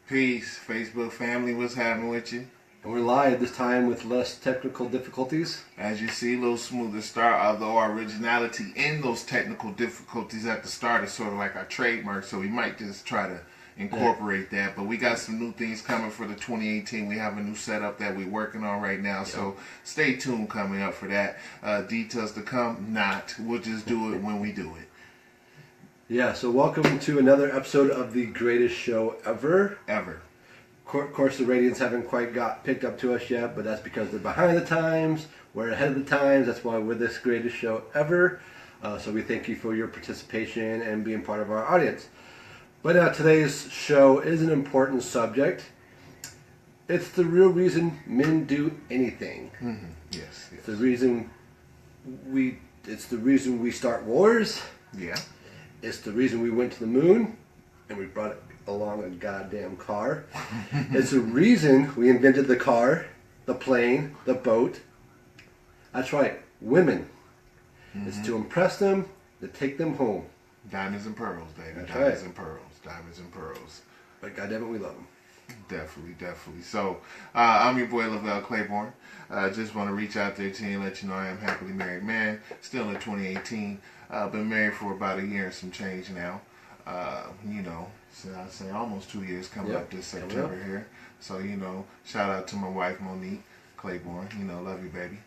Peace, Facebook family, what's happening with you? And we're live this time with less technical difficulties. As you see, a little smoother start, although our originality in those technical difficulties at the start is sort of like our trademark, so we might just try to incorporate that. But we got some new things coming for the 2018. We have a new setup that we're working on right now, so stay tuned coming up for that. Details to come, not. We'll just do it when we do it. Yeah, so welcome to another episode of the greatest show ever. Ever. Of course, the ratings haven't quite got picked up to us yet, but that's because they're behind the times. We're ahead of the times. That's why we're this greatest show ever. So we thank you for your participation and being part of our audience. But today's show is an important subject. It's the real reason men do anything. Mm-hmm. Yes. It's the reason we start wars. Yeah. It's the reason we went to the moon, and we brought along a goddamn car. It's the reason we invented the car, the plane, the boat. That's right, women. Mm-hmm. It's to impress them, to take them home. Diamonds and pearls, baby. That's Diamonds right. and pearls. Diamonds and pearls. But goddamn it, we love them. Definitely. So, I'm your boy Lavelle Claiborne. Just want to reach out there to you and let you know I am a happily married man. Still in 2018. Been married for about a year and some change now. So I'd say almost 2 years coming up this September here. So, shout out to my wife Monique Claiborne. Love you, baby.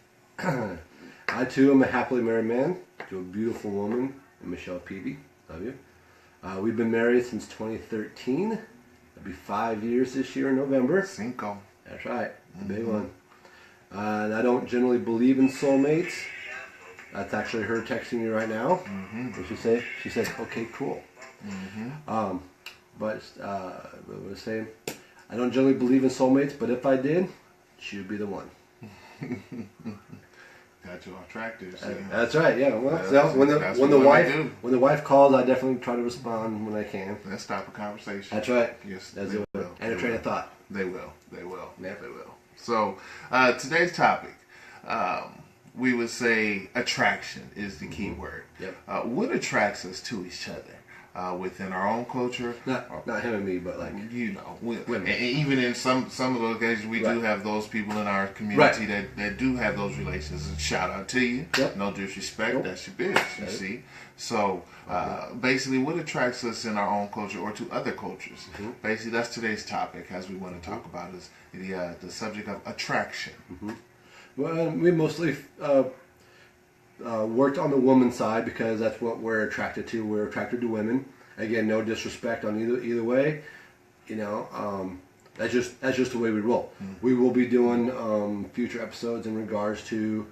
I too am a happily married man to a beautiful woman, Michelle Peavy. Love you. We've been married since 2013. It'll be 5 years this year in November. Cinco. That's right. The big one. And I don't generally believe in soulmates. That's actually her texting me right now. Mm-hmm. What she say? She said, "Okay, cool." Mm-hmm. But what was I saying? I don't generally believe in soulmates, but if I did, she would be the one. Got you all attracted. That's right. Yeah. Well, so when the wife calls, I definitely try to respond when I can. Let's stop a conversation. That's right. Yes, that's they it. will. And a train of thought. They will. Yeah. They will. So today's topic, we would say attraction is the key word. Yep. What attracts us to each other within our own culture? Not him and me, but like women. And even in some of those occasions, we do have those people in our community that do have those relations. And shout out to you. Yep. No disrespect. That's your business. You see. So basically, what attracts us in our own culture or to other cultures? Mm-hmm. Basically, that's today's topic. As we want to talk about is the subject of attraction. Mm-hmm. Well, we mostly worked on the woman's side because that's what we're attracted to. We're attracted to women. Again, no disrespect on either way. That's just the way we roll. Mm-hmm. We will be doing future episodes in regards to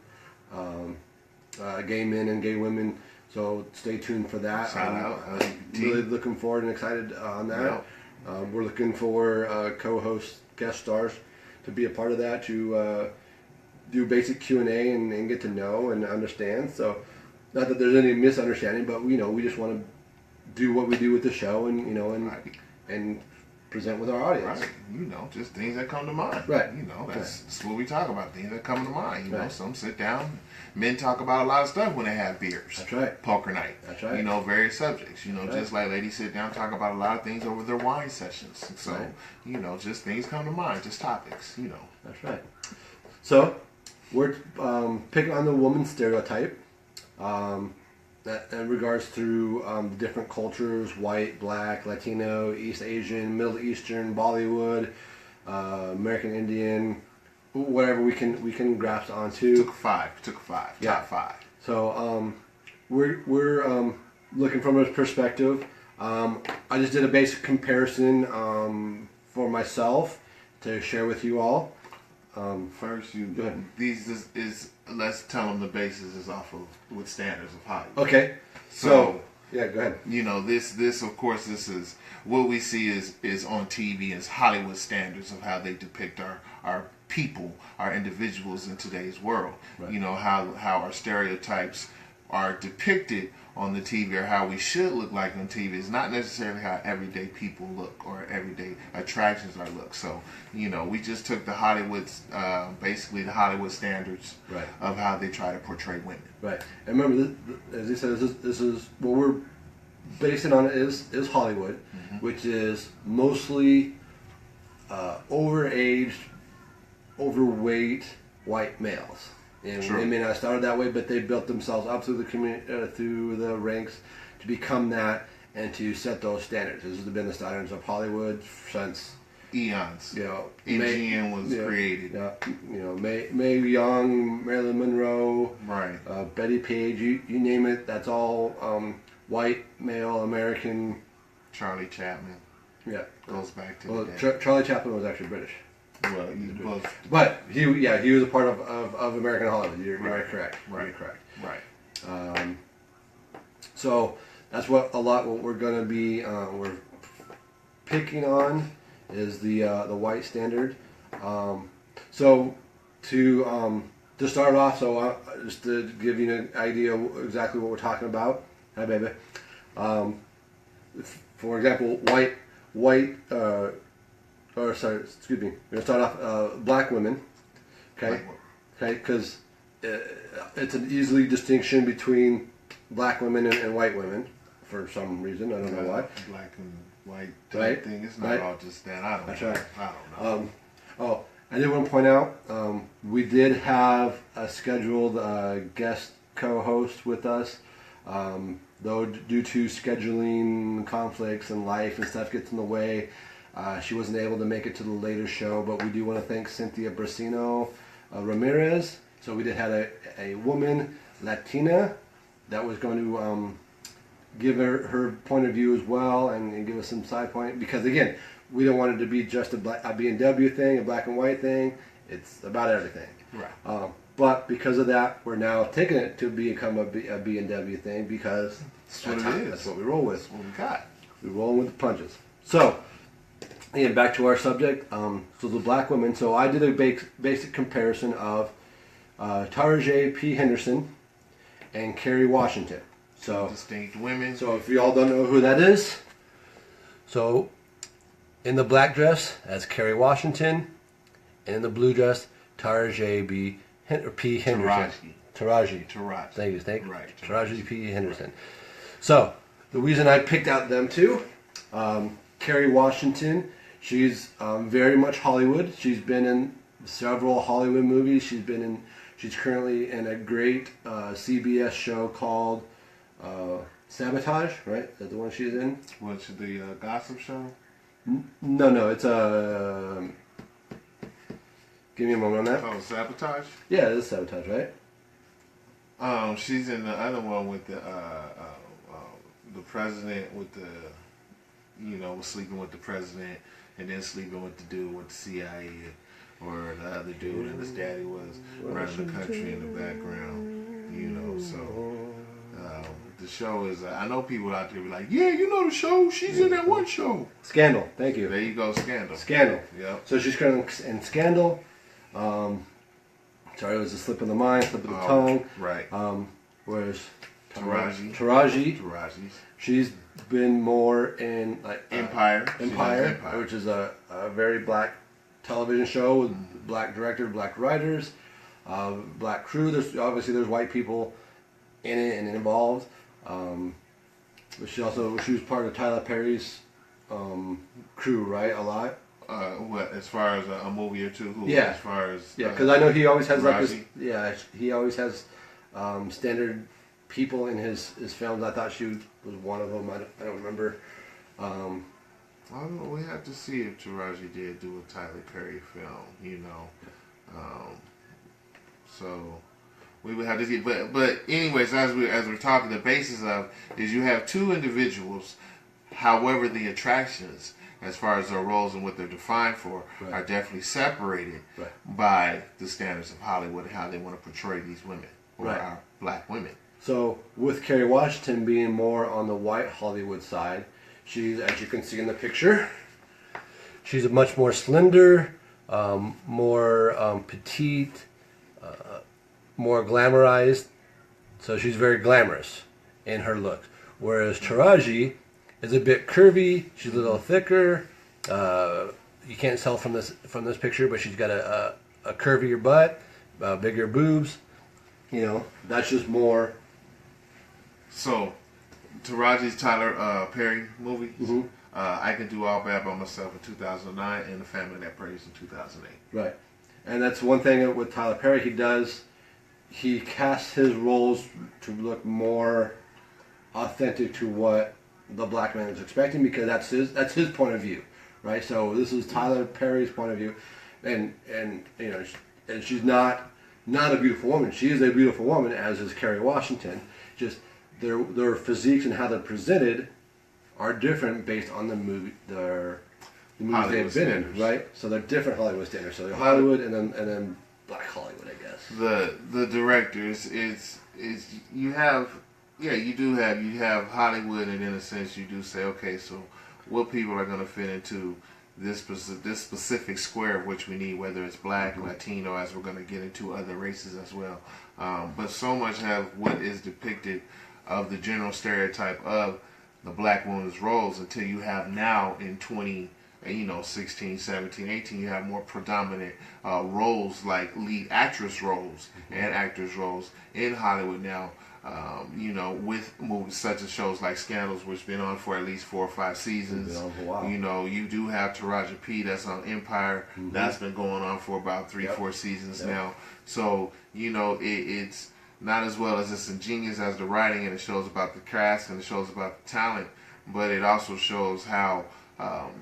gay men and gay women. So stay tuned for that. Shout out. I'm really looking forward and excited on that. Yeah. We're looking for co-host guest stars to be a part of that to do basic Q&A and get to know and understand. So not that there's any misunderstanding, but we just want to do what we do with the show and present with our audience. Right. Just things that come to mind. Right. That's what we talk about, things that come to mind. Right. Some sit down. Men talk about a lot of stuff when they have beers. That's right. Poker night. That's right. Various subjects. Right. Just like ladies sit down, talk about a lot of things over their wine sessions. So, just things come to mind, just topics, That's right. So, we're picking on the woman stereotype that in regards through different cultures, white, black, Latino, East Asian, Middle Eastern, Bollywood, American Indian, whatever we can grasp onto. Took five. Yeah. Top five. So we're looking from a perspective. I just did a basic comparison for myself to share with you all. First, go ahead. Let's tell them the basis is off of with standards of Hollywood. Okay. So yeah, go ahead. This of course, this is what we see is on TV is Hollywood standards of how they depict our people, our individuals in today's world. Right. How our stereotypes are depicted on the TV or how we should look like on TV is not necessarily how everyday people look or everyday attractions are look. So, we just took the basically the Hollywood standards of how they try to portray women. Right. And remember, as you said, this is what we're basing on is Hollywood, which is mostly overaged, overweight white males. And True. they may not have started that way, but they built themselves up through the ranks to become that and to set those standards. This has been the standards of Hollywood since eons. You know, MGM was created. You know, Mae Young, Marilyn Monroe, Right. Betty Page, you name it. That's all white male American. Charlie Chaplin. Yeah, Goes back to well, the day. Charlie Chaplin was actually British. Well, But he was a part of American Hollywood. You're correct. Right. You're correct. Right. So that's what we're going to be we're picking on is the white standard. So to start off, just to give you an idea of exactly what we're talking about. Hi, baby. For example, excuse me. We're going to start off black women. Okay. Okay, because it's an easily distinction between black women and white women for some reason. I don't know why. Black and white type thing. It's not all just that. I don't know. I don't know. I did want to point out we did have a scheduled guest co-host with us. Though due to scheduling conflicts and life and stuff gets in the way, she wasn't able to make it to the later show. But we do want to thank Cynthia Brasino Ramirez. So we did have a woman, Latina, that was going to give her point of view as well and give us some side point. Because again, we don't want it to be just a B&W thing, a black and white thing. It's about everything. Right. But because of that, we're now taking it to become a B&W thing because that's what it is. That's what we roll with. That's what we got. We roll with the punches. So, again, back to our subject. So the black women. So I did a basic comparison of Taraji P. Henderson and Kerry Washington. So distinct women. So if you all don't know who that is, so in the black dress, that's Kerry Washington, and in the blue dress, Taraji P. Henderson. Taraji. Thank you. Right. Taraji P. Henderson. So the reason I picked out them two, Kerry Washington, she's very much Hollywood. She's been in several Hollywood movies. She's currently in a great CBS show called Sabotage, right? Is that the one she's in? What's the gossip show? No, it's a. Give me a moment on that. Oh, Sabotage? Yeah, it is Sabotage, right? She's in the other one with the president with sleeping with the president and then sleeping with the dude with the CIA or the other dude and his daddy was running the country in the background, the show is, I know people out there be like, yeah, you know the show, she's in that one show. Scandal, thank you. There you go, Scandal. Yep. So she's currently in Scandal. Sorry, it was a slip of the mind, slip of the tongue. Right. Whereas Taraji, she's been more in like Empire, which is a very black television show with black director, black writers, black crew. There's white people in it and involved. But she was part of Tyler Perry's crew, right? A lot. What, as far as a movie or two? Yeah. As far as because I know he always has like this. Taraji? He always has standard people in his films. I thought she was one of them. I don't remember. I don't know. We have to see if Taraji did do a Tyler Perry film. So we would have to see. But anyways, as we're talking, the basis of is you have two individuals. However, the attractions, as far as their roles and what they're defined for, are definitely separated by the standards of Hollywood and how they want to portray these women or our black women. So with Kerry Washington being more on the white Hollywood side, she's, as you can see in the picture, she's a much more slender, more petite, more glamorized. So she's very glamorous in her look. Whereas Taraji is a bit curvy. She's a little thicker. You can't tell from this picture, but she's got a curvier butt, bigger boobs. That's just more. So, Taraji's Tyler Perry movie. Mm-hmm. I Can Do All Bad by Myself in 2009 and The Family That Prays in 2008. Right. And that's one thing with Tyler Perry. He casts his roles to look more authentic to what the black man is expecting, because that's his point of view, right? So this is Tyler Perry's point of view, and you know, and she's not a beautiful woman. She is a beautiful woman, as is Kerry Washington. Just their physiques and how they're presented are different based on the movies they've been in, right? So they're different Hollywood standards. So they're Hollywood and then Black Hollywood, I guess. The directors is you have you have Hollywood, and in a sense you do say, okay, so what people are going to fit into this specific square of which we need, whether it's black, Latino, as we're going to get into other races as well. But so much have what is depicted of the general stereotype of the black woman's roles, until you have now in 16, 17, 18, you have more predominant roles, like lead actress roles and actors roles in Hollywood now. With movies such as shows like Scandals, which has been on for at least 4 or 5 seasons. Been on for a while. You do have Taraji P. that's on Empire. That's been going on for about 3-4 seasons now. So it's not as well as it's ingenious as the writing, and it shows about the cast and it shows about the talent, but it also shows how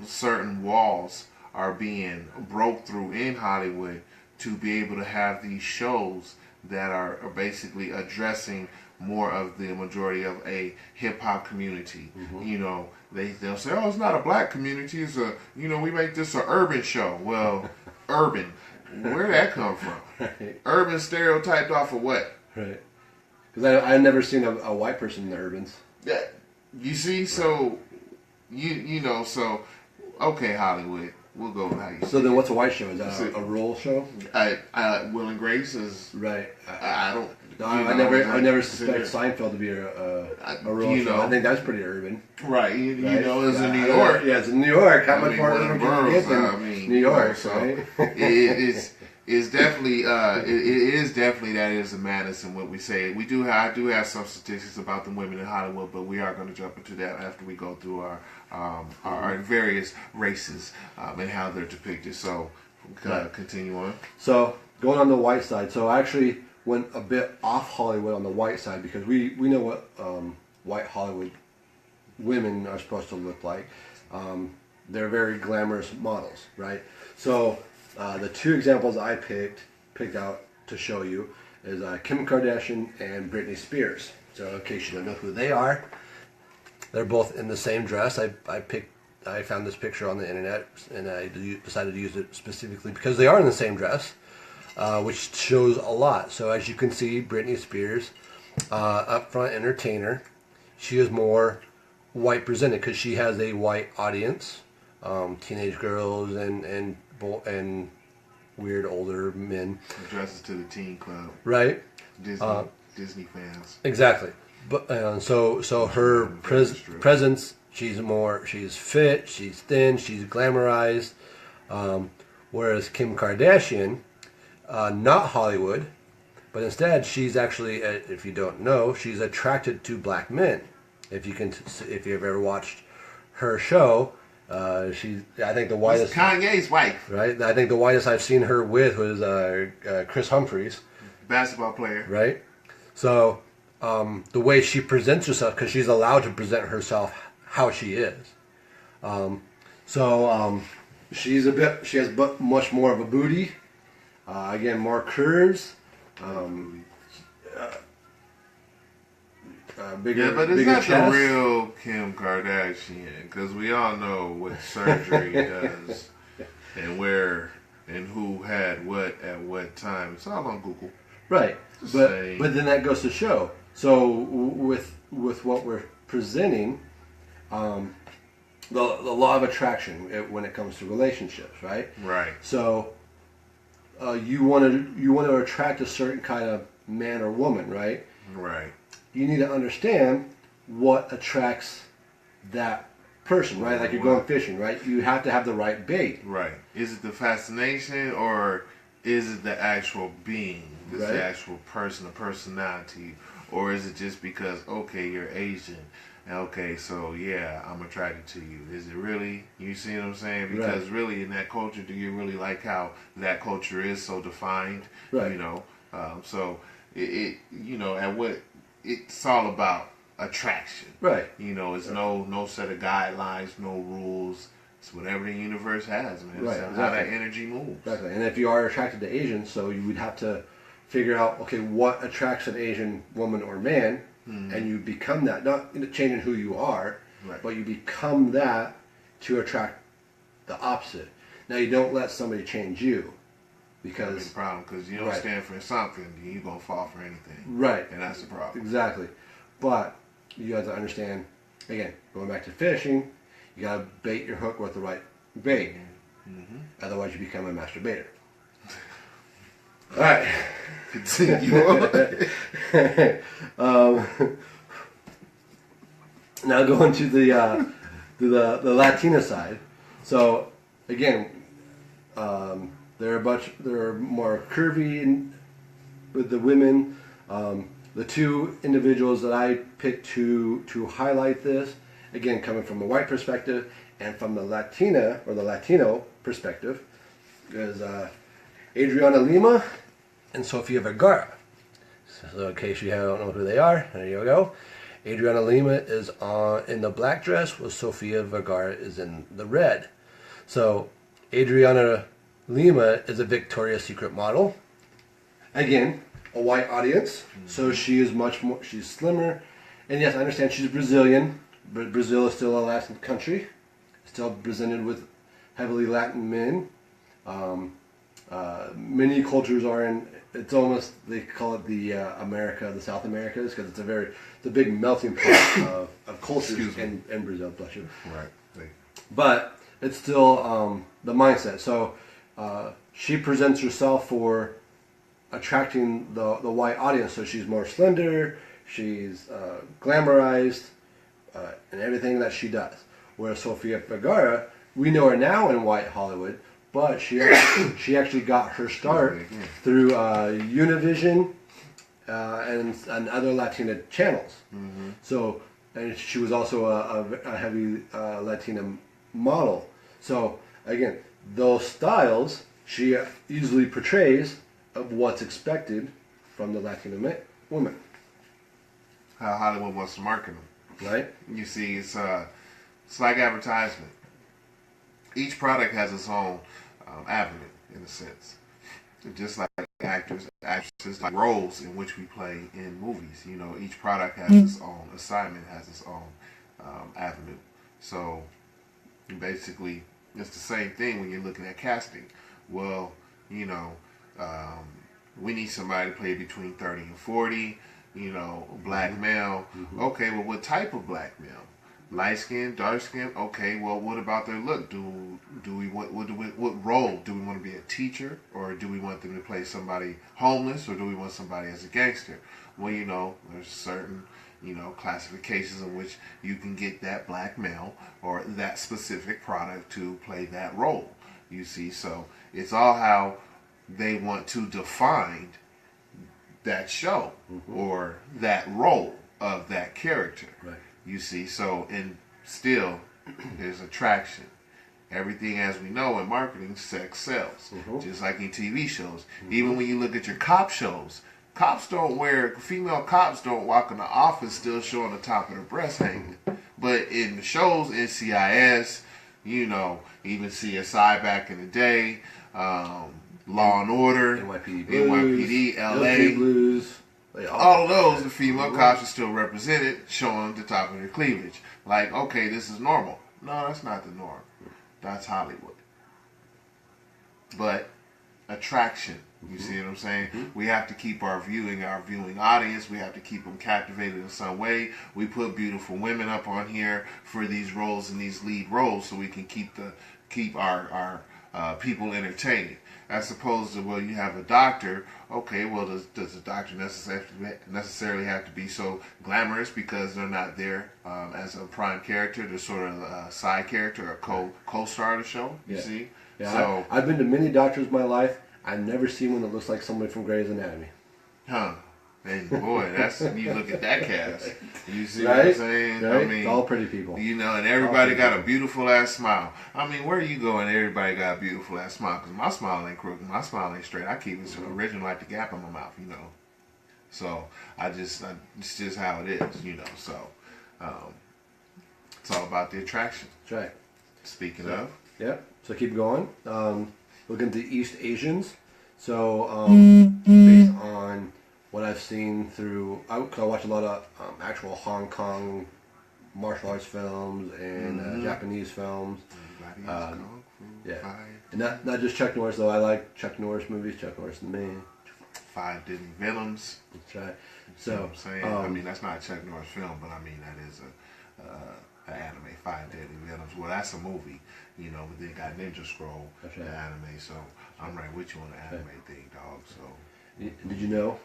certain walls are being broke through in Hollywood to be able to have these shows that are basically addressing more of the majority of a hip hop community. They'll say, oh, it's not a black community, it's we make this an urban show. Well, urban, where'd that come from? Right. Urban stereotyped off of what? Right. Because I've never seen a white person in the urbans. Yeah. You see, so so okay, Hollywood. We'll go with how you. So then, what's a white show? Is that a rural show? Will and Grace is right. I don't. No, I never suspect Seinfeld to be a rural show. I think that's pretty urban. Right. It's in New York. Yeah, it's in New York. How much more urban can you get than New York? So right? It's definitely it is definitely that is a madness in what we say. I do have some statistics about the women in Hollywood, but we are going to jump into that after we go through our various races and how they're depicted. So continue on. So going on the white side. So I actually went a bit off Hollywood on the white side, because we know what white Hollywood women are supposed to look like. They're very glamorous models, right? So the 2 examples I picked out to show you is Kim Kardashian and Britney Spears. So in case you don't know who they are, they're both in the same dress. I found this picture on the internet, and I decided to use it specifically because they are in the same dress, which shows a lot. So as you can see, Britney Spears, upfront entertainer, she is more white presented because she has a white audience, teenage girls and weird older men. Dresses to the teen club. Right. Disney fans. Exactly. But so her presence, she's fit, she's thin, she's glamorized. Whereas Kim Kardashian, not Hollywood, but instead she's actually, if you don't know, she's attracted to black men. If you've ever watched her show, I think the whitest. It's Kanye's wife, right? I think the whitest I've seen her with was Chris Humphries, basketball player, right? So the way she presents herself, because she's allowed to present herself how she is. She has much more of a booty. Again, more curves. Bigger, but it's bigger not chest. the real Kim Kardashian, because we all know what surgery does and where and who had what at what time. It's all on Google. Right, but then that goes to show. So with what we're presenting, the law of attraction when it comes to relationships, right? Right. So you want to attract a certain kind of man or woman, right? Right. You need to understand what attracts that person, right? Like you're going fishing, right? You have to have the right bait. Right. Is it the fascination, or is it the actual being? Is it the actual person, a personality? Or is it just because, okay, you're Asian, Okay, so yeah, I'm attracted to you. Is it really? You see what I'm saying? Because really, in that culture, do you really like how that culture is so defined? Right. You know, so you know, at what it's all about attraction. Right. You know, it's no set of guidelines, no rules. It's whatever the universe has, man. Right. It's Exactly. how that energy moves. Exactly. And if you are attracted to Asians, so you would have to figure out, okay, what attracts an Asian woman or man, and you become that. Not changing who you are, but you become that to attract the opposite. Now, you don't let somebody change you, because that's the problem. Because you don't stand for something, you're gonna fall for anything. Right. And that's the problem. Exactly. But you have to understand. Again, going back to fishing, you gotta bait your hook with the right bait. Otherwise, you become a masturbator. All right. Continue. Now going to the Latina side. So again, they're more curvy with the women. The two individuals that I picked to highlight this, again coming from a white perspective and from the Latina or the Latino perspective, is Adriana Lima and Sofia Vergara. So in case you don't know who they are, there you go. Adriana Lima is in the black dress, while Sofia Vergara is in the red. So Adriana Lima is a Victoria's Secret model. Again, a white audience, so she is she's slimmer. And yes, I understand she's Brazilian, but Brazil is still a Latin country, still presented with heavily Latin men. Many cultures are in. It's almost, they call it the South Americas, because it's a big melting pot of cultures in Brazil. Bless you. Right. But it's still the mindset. So she presents herself for attracting the white audience. So she's more slender. She's glamorized in everything that she does. Whereas Sofia Vergara, we know her now in white Hollywood, but she actually got her start through Univision and other Latina channels. So, and she was also a heavy Latina model. So again, those styles she easily portrays of what's expected from the Latina woman. How Hollywood wants to market them. Right? You see, it's like advertisement. Each product has its own avenue, in a sense. Just like actors, actresses, like roles in which we play in movies. You know, each product has its own assignment, has its own avenue. So basically, it's the same thing when you're looking at casting. Well, you know, we need somebody to play between 30 and 40. You know, black male. Okay, well, what type of black male? Light skin, dark skin. Okay, well, what about their look? What role do we want to be? A teacher, or do we want them to play somebody homeless, or do we want somebody as a gangster? Well, you know, there's certain classifications in which you can get that black male or that specific product to play that role. You see, so it's all how they want to define that show or that role of that character. Right. You see, so, and still, there's attraction. Everything, as we know in marketing, sex sells. Just like in TV shows. Even when you look at your cop shows, female cops don't walk in the office still showing the top of their breast hanging. But in the shows, NCIS, you know, even CSI back in the day, Law and Order, NYPD, LA, Blues. All of those, the female cops are still represented, showing the top of their cleavage. Like, okay, this is normal. No, that's not the norm. That's Hollywood. But attraction, you see what I'm saying? We have to keep our viewing audience. We have to keep them captivated in some way. We put beautiful women up on here for these roles and these lead roles, so we can keep our people entertained. As opposed to, well, you have a doctor. Okay, well, does the doctor necessarily have to be so glamorous because they're not there as a prime character? They're sort of a side character, a co-star of the show. You see? Yeah, so I've been to many doctors in my life. I've never seen one that looks like somebody from Grey's Anatomy. Huh? And boy, that's you look at that cast. You see right? what I'm saying? Right? I mean, It's all pretty people. You know, and everybody got a beautiful ass smile. I mean, where you go and everybody got a beautiful ass smile? Because my smile ain't crooked, my smile ain't straight. I keep it original like the gap in my mouth, you know. So it's just how it is, you know. So it's all about the attraction. That's right. Speaking of, yeah. So keep going. Looking at the East Asians. So based on what I've seen through, I watch a lot of actual Hong Kong martial arts films and Japanese films. Yeah, and not just Chuck Norris though. I like Chuck Norris movies. Chuck Norris the Man. 5 Deadly Venoms. That's right. So you know what I'm saying, I mean that's not a Chuck Norris film, but I mean that is an anime. 5 Deadly Venoms. Well, that's a movie, you know. But they got Ninja Scroll, the anime. So I'm right with you on the anime thing, dog. So did you know?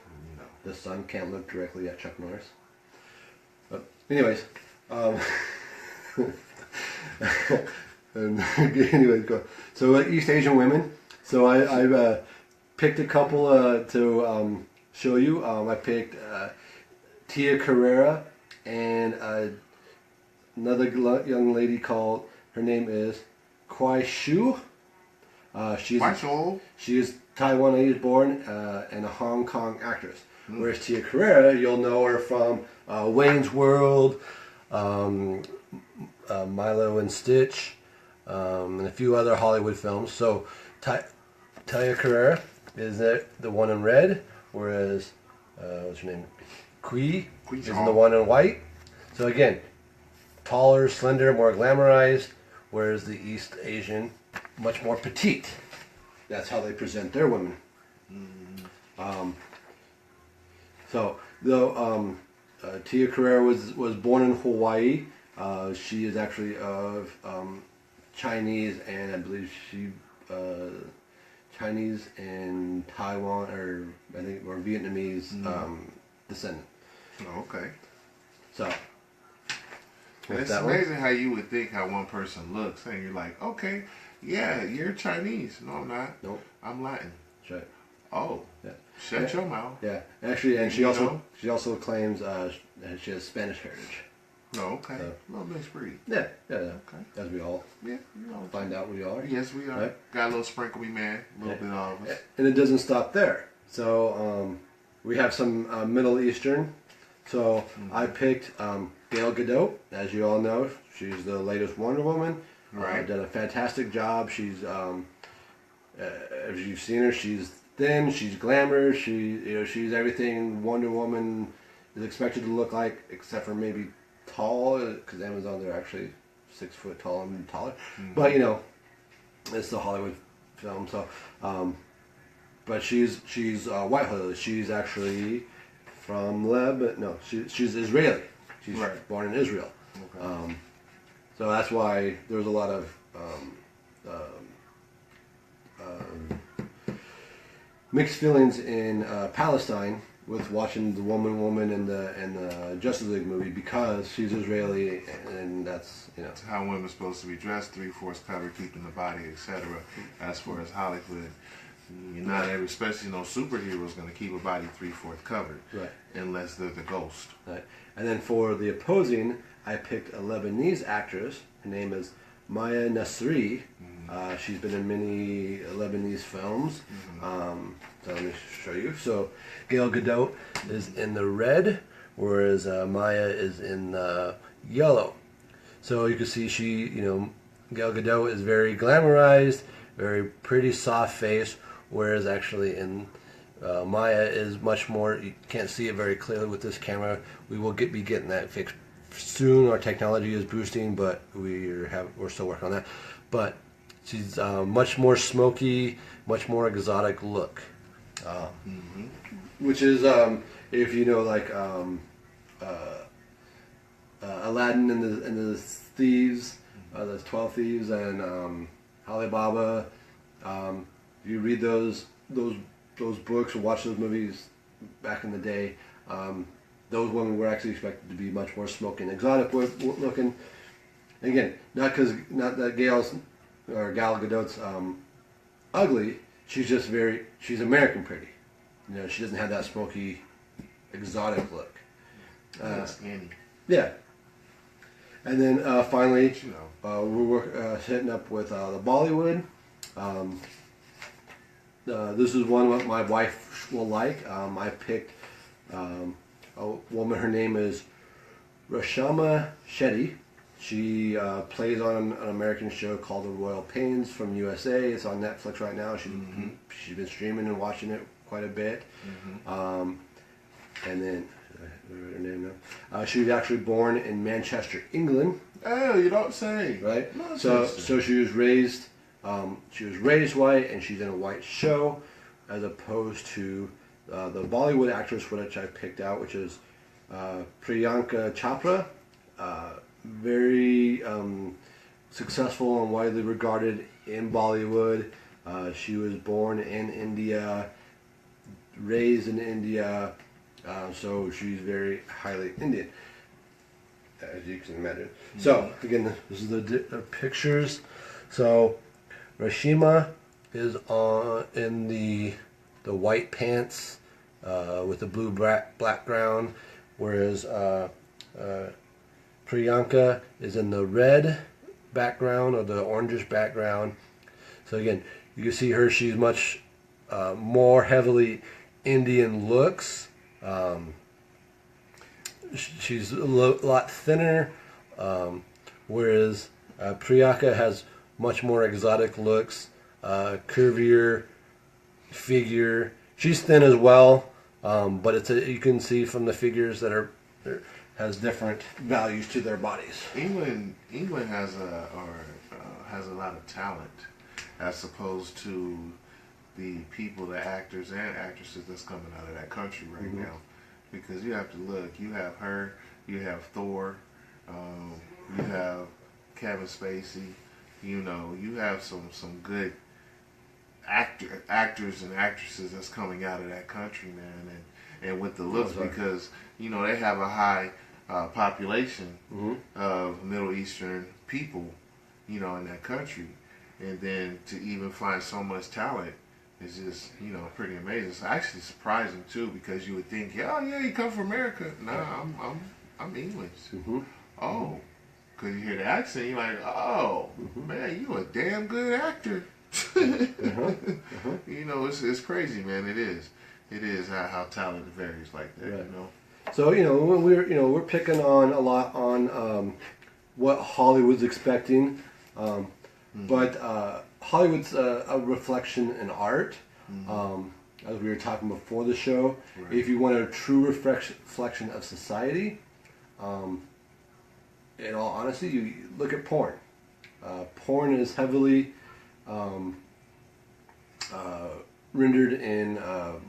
The sun can't look directly at Chuck Norris. But anyways, and anyways, go. So East Asian women. So I've picked a couple to show you. I picked Tia Carrera and another young lady called. Her name is Kwai Shu. She is Taiwanese born and a Hong Kong actress. Whereas Tia Carrera, you'll know her from Wayne's World, Milo and Stitch, and a few other Hollywood films. So Tia Carrera is the one in red, whereas what's her name? Kui is the one in white. So again, taller, slender, more glamorized, whereas the East Asian, much more petite. That's how they present their women. So, though Tia Carrera was born in Hawaii, she is actually of Chinese and I believe Chinese and Taiwan or Vietnamese descendant. Oh, okay. So. It's amazing how you would think how one person looks, and you're like, okay, yeah, you're Chinese. No, I'm not. Nope. I'm Latin. That's right. Oh. Yeah. Shut your mouth. Yeah. Actually, and she also claims she has Spanish heritage. Oh, okay. So, little mixed breed. Yeah. Okay. As we all find out we are. Yes, we are. Right? Got a little sprinkle, man. A little bit of us. And it doesn't stop there. So we have some Middle Eastern. So I picked Gal Gadot. As you all know, she's the latest Wonder Woman. Right. Done a fantastic job. She's, if you've seen her, she's thin. She's glamorous. She's everything Wonder Woman is expected to look like, except for maybe tall. Because Amazon, they're actually 6 foot tall and taller. But it's the Hollywood film. So, but she's white hooded. She's actually from Lebanon. No, she's Israeli. She's born in Israel. Okay. So that's why there's a lot of mixed feelings in Palestine with watching the Woman in the Justice League movie because she's Israeli and that's It's how women are supposed to be dressed, 3/4 covered, keeping the body, etc. As far as Hollywood. You're not especially superheroes going to keep a body 3/4 covered, right? Unless they're the ghost, right? And then for the opposing, I picked a Lebanese actress. Her name is Maya Nasri. She's been in many Lebanese films. So let me show you. So Gal Gadot is in the red, whereas Maya is in the yellow. So you can see Gal Gadot is very glamorized, very pretty, soft face. Whereas actually in Maya is much more, you can't see it very clearly with this camera. We will be getting that fixed soon. Our technology is boosting, but we're still working on that. But she's much more smoky, much more exotic look. Which is, if you know, like Aladdin and the Thieves, the 12 Thieves, and Alibaba. If you read those books or watch those movies back in the day, those women were actually expected to be much more smoky and exotic looking. Again, not that Gal Gadot's ugly. She's just she's American pretty. She doesn't have that smoky exotic look. That's Annie. Yeah. And then finally, You know. we're hitting up with the Bollywood. This is one that my wife will like. I picked a woman. Her name is Rashama Shetty. She plays on an American show called The Royal Pains from USA. It's on Netflix right now. She's been streaming and watching it quite a bit. And then, her name now. She was actually born in Manchester, England. Oh, you don't say. Right. Manchester. So she was raised. She was raised white, and she's in a white show, as opposed to the Bollywood actress, which I picked out, which is Priyanka Chopra. Very successful and widely regarded in Bollywood. She was born in India, raised in India, so she's very highly Indian, as you can imagine. So again, this is the pictures. So Rashima is in the white pants with the blue background, whereas Priyanka is in the red background or the orangish background. So again, you can see her. She's much more heavily Indian looks. She's a lot thinner, whereas Priyanka has much more exotic looks, curvier figure. She's thin as well, but you can see from the figures that has different values to their bodies. England has has a lot of talent, as opposed to the people, the actors and actresses that's coming out of that country right now. Because you have to look, you have her, you have Thor, you have Kevin Spacey, you have some good actors and actresses that's coming out of that country, man, and with the looks, because they have a high population of Middle Eastern people, in that country, and then to even find so much talent is just pretty amazing. It's actually surprising too, because you would think, yeah, you come from America. Nah, I'm English. Oh, because you hear the accent, you're like, oh man, you a damn good actor. It's crazy, man. It is how talent varies like that. Right. So when we're picking on a lot on what Hollywood's expecting, but Hollywood's a reflection in art. As we were talking before the show, Right. If you want a true reflection of society, in all honesty, you look at porn. Porn is heavily rendered in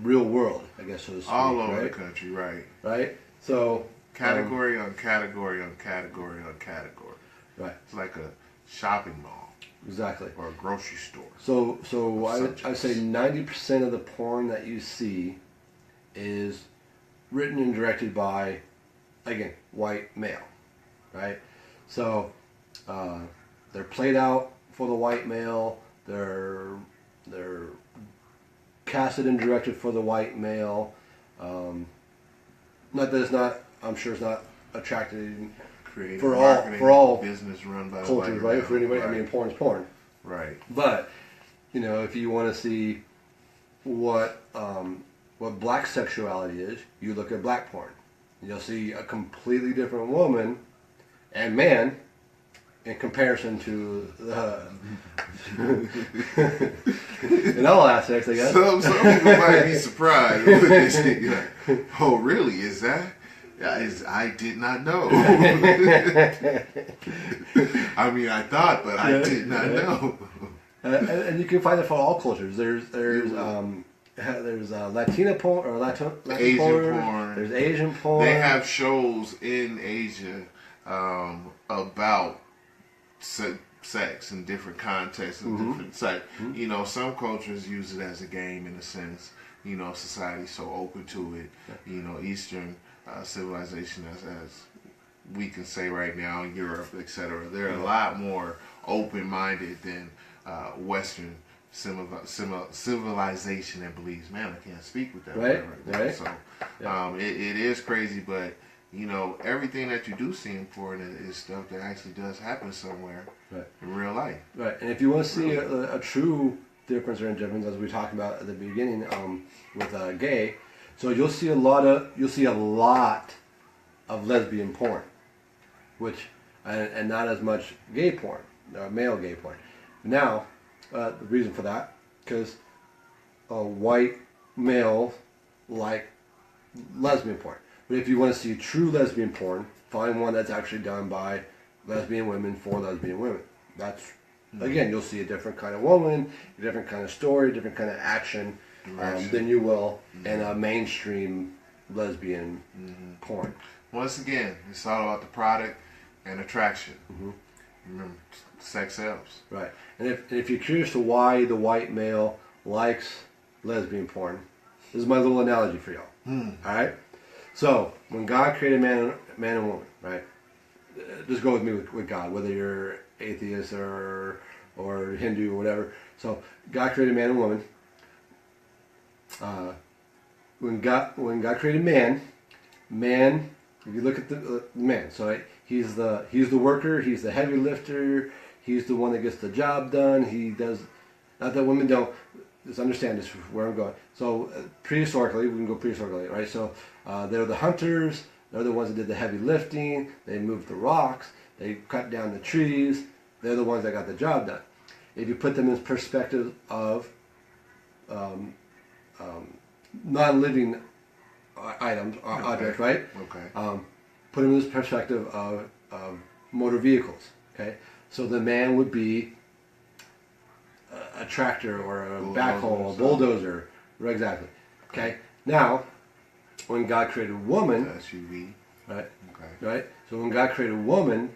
real world, I guess, so to speak. All over right? the country, right? Right? So Category on category on category on category. right, It's like a shopping mall exactly. or a grocery store. So I'd say 90% of the porn that you see is written and directed by, again, white male, right? So they're played out for the white male. They're casted and directed for the white male. Not that it's not. I'm sure it's not attractive Creative for marketing, all business run by the cultures, white right? For anybody, right. I mean, porn is porn. Right. But if you want to see what black sexuality is, you look at black porn. You'll see a completely different woman and man in comparison to in all aspects, I guess. Some people might be surprised when they say, like, "Oh, really? Is that?" I did not know. I mean, I thought, but I did not know. And you can find it for all cultures. There's Latina porn or Latin Asian porn. There's Asian porn. They have shows in Asia about sex in different contexts and different sex. Some cultures use it as a game in a sense. Society's so open to it. Eastern civilization, as we can say right now, in Europe, etc. They're a lot more open-minded than Western civilization that believes. Man, I can't speak with that Right, word right now. right. So Yeah. it is crazy, but everything that you do see important is stuff that actually does happen somewhere in real life. Right, and if you want to see a true difference or indifference, as we talked about at the beginning with gay, so you'll see a lot of lesbian porn, which and not as much gay porn, male gay porn. Now, the reason for that because white males like lesbian porn. But if you want to see true lesbian porn, find one that's actually done by lesbian women for lesbian women. That's again, you'll see a different kind of woman, a different kind of story, a different kind of action than you will in a mainstream lesbian porn. Once again, it's all about the product and attraction. Remember, sex sells. Right. And if you're curious to why the white male likes lesbian porn, this is my little analogy for y'all. All right. So when God created man and woman, right? Just go with me with God, whether you're atheist or Hindu or whatever. So God created man and woman. When God created man, if you look at the man, so he's the worker, he's the heavy lifter, he's the one that gets the job done. He does. Not that women don't. Just understand this where I'm going. So prehistorically, we can go prehistorically, right? So they're the hunters. They're the ones that did the heavy lifting. They moved the rocks. They cut down the trees. They're the ones that got the job done. If you put them in perspective of non-living items, objects, right? Okay. Put them in this perspective of motor vehicles. Okay, so the man would be a tractor or a backhoe, a bulldozer, exactly. Okay, now when God created woman, SUV, right? Okay. Right. So when God created woman,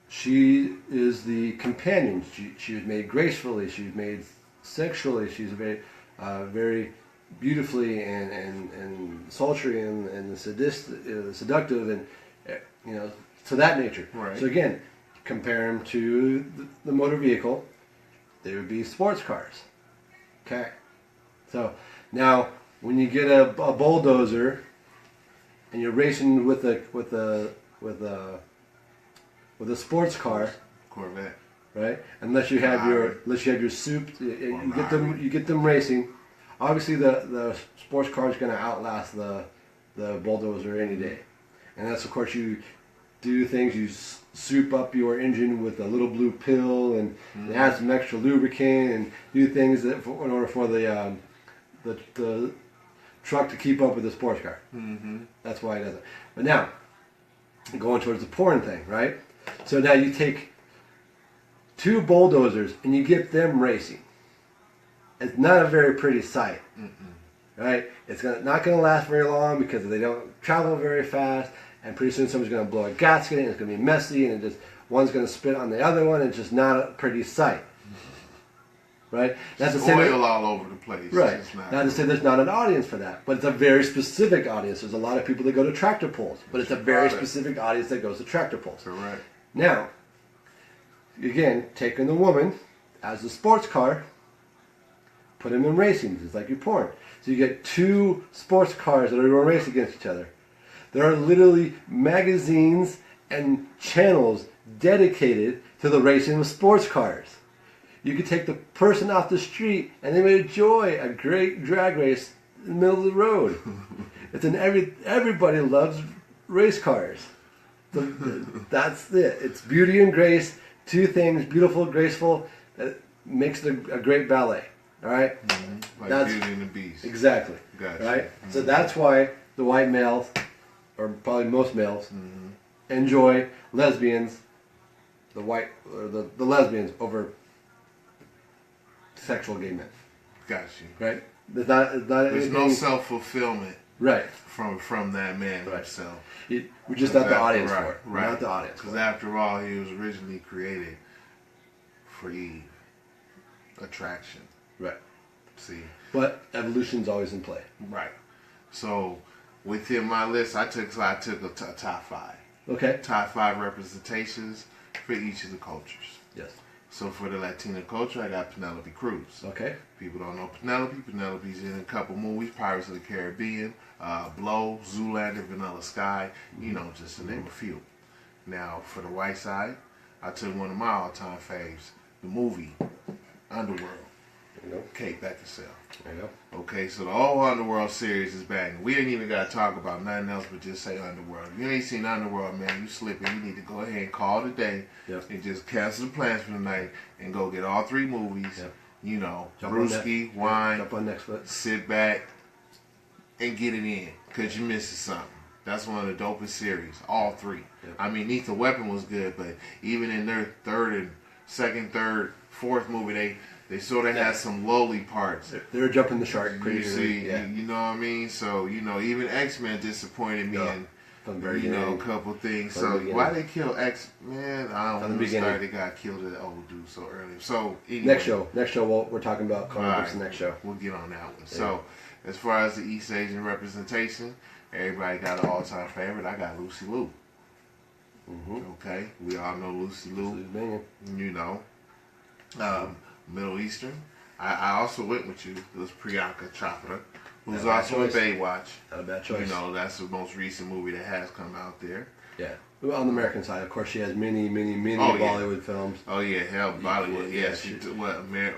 she is the companion. She was made gracefully. She was made sexually. She's very, very beautifully and sultry and seductive and to that nature. Right. So again, compare them to the motor vehicle. They would be sports cars. Okay. So now when you get a bulldozer and you're racing with a sports car, Corvette, right? Unless you have your soup, you get them racing. Obviously, the sports car is going to outlast the bulldozer any day, and that's of course you do things. You soup up your engine with a little blue pill and add some extra lubricant and do things in order for the truck to keep up with the sports car. That's why it does it. But now, going towards the porn thing, right? So now you take two bulldozers and you get them racing. It's not a very pretty sight, right? It's not going to last very long because they don't travel very fast, and pretty soon someone's going to blow a gasket and it's going to be messy, and one's going to spit on the other one, and it's just not a pretty sight. Right? That's oil all over the place. Right. Not to say there's not an audience for that, but it's a very specific audience. There's a lot of people that go to tractor pulls, but it's a very specific audience that goes to tractor pulls. Correct. Now, again, taking the woman as the sports car, put them in racing, just like your porn. So you get two sports cars that are going to race against each other. There are literally magazines and channels dedicated to the racing of sports cars. You could take the person off the street and they would enjoy a great drag race in the middle of the road. Everybody loves race cars. That's it. It's beauty and grace. Two things, beautiful, graceful, that makes it a great ballet. All right? Like Beauty and the Beast. Exactly. Gotcha. Right? So that's why the white males, or probably most males, enjoy lesbians, the lesbians over sexual gay men. Got you. Right? There's no self-fulfillment. Right. From that man himself. We're just not the audience for it. We're Right. not the audience. Because after all, he was originally created for Eve. Attraction. Right. See. But evolution's always in play. Right. So within my list, I took a top 5. Okay. Top 5 representations for each of the cultures. Yes. So for the Latina culture, I got Penelope Cruz. Okay. People don't know Penelope. Penelope's in a couple movies: Pirates of the Caribbean, Blow, Zoolander, Vanilla Sky. You know, just to name a few. Now for the white side, I took one of my all-time faves, the movie Underworld. There you go. Kate Beckinsale. There you go. Okay, so the whole Underworld series is banging. We ain't even got to talk about nothing else but just say Underworld. If you ain't seen Underworld, man, you slipping. You need to go ahead and call today and just cancel the plans for the night and go get all 3 movies. Yep. You know, Jump brewski, wine, jump on Netflix, sit back, and get it in because you're missing something. That's one of the dopest series, all 3. Yep. I mean, Lethal Weapon was good, but even in their second, third, fourth movie, they sort of had some lowly parts. They're jumping the shark pretty You see, you know what I mean? So, you know, even X-Men disappointed me in, a couple things. So, why they kill X-Men? I don't know. They got killed at the old dude so early. So, anyway. Next show, we're talking about comic books. The next show, we'll get on that one. Yeah. So, as far as the East Asian representation, everybody got an all-time favorite. I got Lucy Liu. Okay, we all know Lucy Liu. You know, Middle Eastern. I also went with you. It was Priyanka Chopra, who's also in Baywatch. Not a bad choice. You know, that's the most recent movie that has come out there. Yeah. Well, on the American side, of course, she has many Bollywood films. Oh yeah, hell, Bollywood. Yeah, she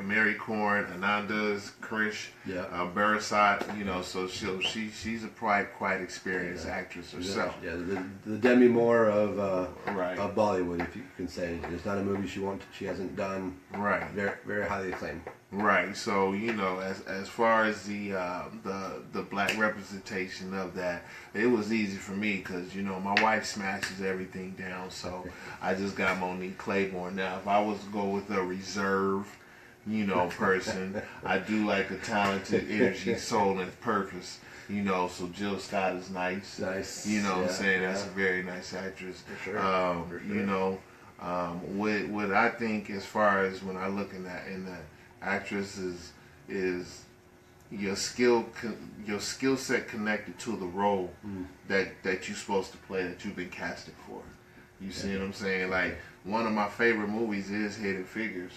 Mary Korn, Ananda's, Krish, Barasat. You know, so she's a quite experienced actress herself. Yeah, the Demi Moore of Bollywood, if you can say. There's not a movie she hasn't done. Right. Very very highly acclaimed. Right. So you know, as far as the black representation of that, it was easy for me because you know my wife smashes everything down. So I just got Monique Claiborne. Now, if I was to go with a reserve, you know, person, I do like a talented energy, soul, and purpose. You know, so Jill Scott is nice. Nice. You know what I'm saying? That's a very nice actress. For sure. You know, what I think as far as when I look in that actress is your skill set connected to the role that you're supposed to play, that you've been casted for. You see what I'm saying? Like one of my favorite movies is Hidden Figures,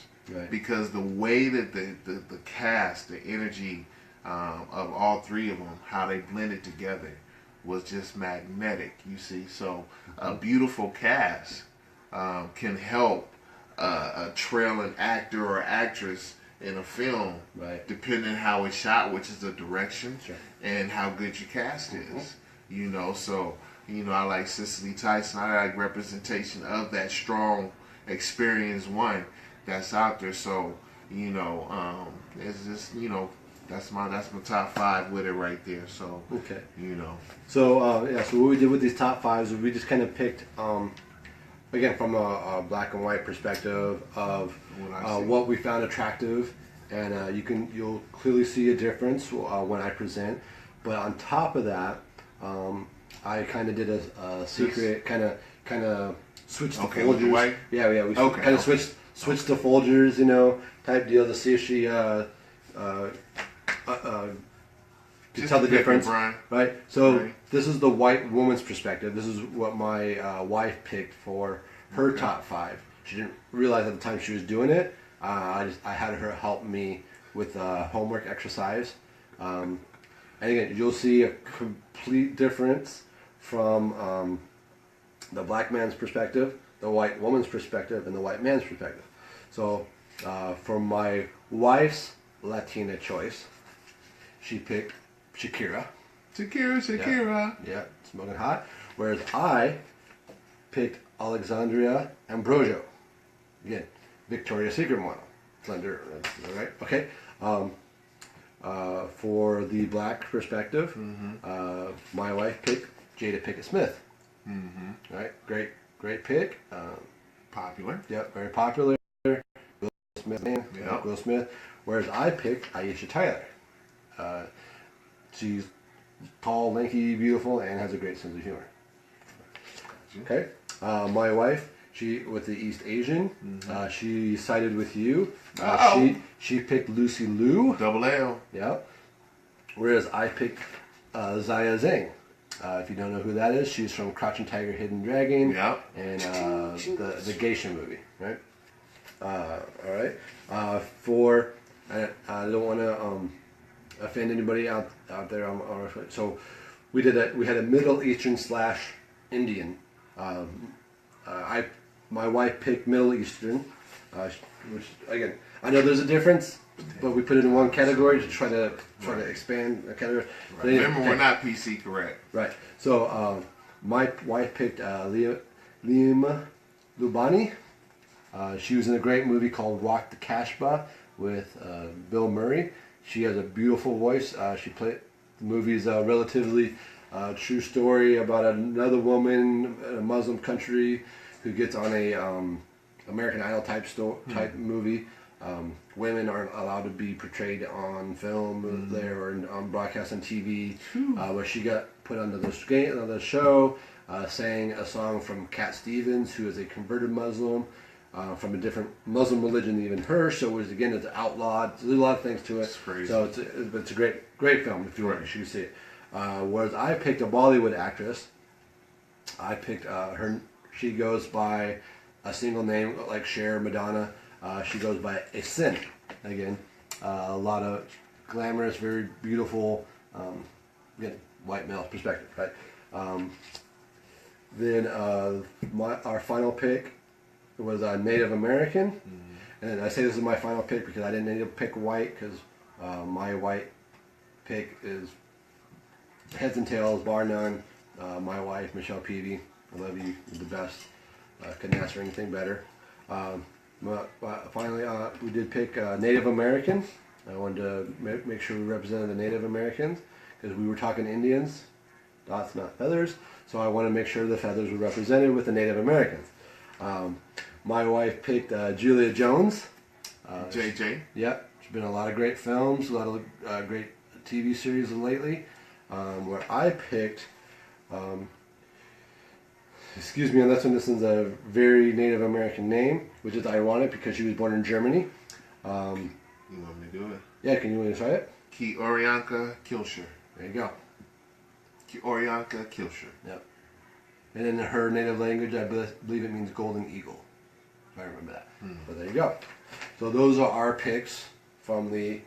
because the way that the cast, the energy of all 3 of them, how they blended together was just magnetic. You see, so a beautiful cast can help a trailing actor or actress in a film, depending on how it's shot, which is the direction, and how good your cast is. You know, so you know I like Cicely Tyson. I like representation of that strong, experienced one that's out there. So you know, it's just that's my top 5 with it right there. So you know. So so what we did with these top 5s is we just kind of picked. Again, from a black and white perspective of what we found attractive, and you'll clearly see a difference when I present. But on top of that, I kind of did a secret kind of switched the Folgers. We kind of switched the Folgers, type deal to see if she to tell the difference, right? So this is the white woman's perspective. This is what my wife picked for her top 5. She didn't realize at the time she was doing it. I had her help me with homework exercise, and again, you'll see a complete difference from the black man's perspective, the white woman's perspective, and the white man's perspective. So, for my wife's Latina choice, she picked Shakira. Yeah, smoking hot. Whereas I picked Alexandria Ambrosio. Again, Victoria's Secret model. Slender, right? Okay. For the black perspective, my wife picked Jada Pinkett Smith. Right? Great pick. Popular. Yep, very popular. Will Smith, Will Smith. Whereas I picked Aisha Tyler. She's tall, lanky, beautiful, and has a great sense of humor. Okay. My wife, she with the East Asian, she sided with you. She picked Lucy Liu. Double L. Yep. Whereas I picked Zaya Zhang. If you don't know who that is, she's from Crouching Tiger, Hidden Dragon, and the Geisha movie, right? All right. For I don't want to offend anybody out there. So we had a Middle Eastern / Indian. My wife picked Middle Eastern, which again I know there's a difference, but we put it in one category to try to expand the category. Right. Remember, we're not PC correct. Right. So my wife picked Liam Lubani. She was in a great movie called Rock the Casbah with Bill Murray. She has a beautiful voice. She played the movie's relatively true story about another woman in a Muslim country who gets on a American Idol type movie. Women aren't allowed to be portrayed on film there or on broadcast on TV. But she got put onto the show, sang a song from Cat Stevens, who is a converted Muslim. From a different Muslim religion than even her, so it's outlawed. There's a lot of things to it. So it's a great film if you want to see it. Whereas I picked a Bollywood actress. I picked her. She goes by a single name like Cher, Madonna. She goes by Asin. Again, a lot of glamorous, very beautiful. Again, white male perspective, right? Then our final pick was Native American, and I say this is my final pick because I didn't need to pick white because my white pick is heads and tails, bar none. My wife, Michelle Peavy, I love you, you're the best. Couldn't ask for anything better. Finally, we did pick Native American. I wanted to make sure we represented the Native Americans because we were talking Indians, dots not feathers, so I want to make sure the feathers were represented with the Native Americans. My wife picked Julia Jones. JJ. Yep. She's been in a lot of great films, a lot of great TV series lately. Where I picked, excuse me on this one, this is a very Native American name, which is ironic because she was born in Germany. You want me to do it? Yeah, can you want to try it? Orianka Kilsher. There you go. Orianka Kilsher. Yep. And in her native language, I believe it means golden eagle. If I remember that. But there you go. So those are our picks from the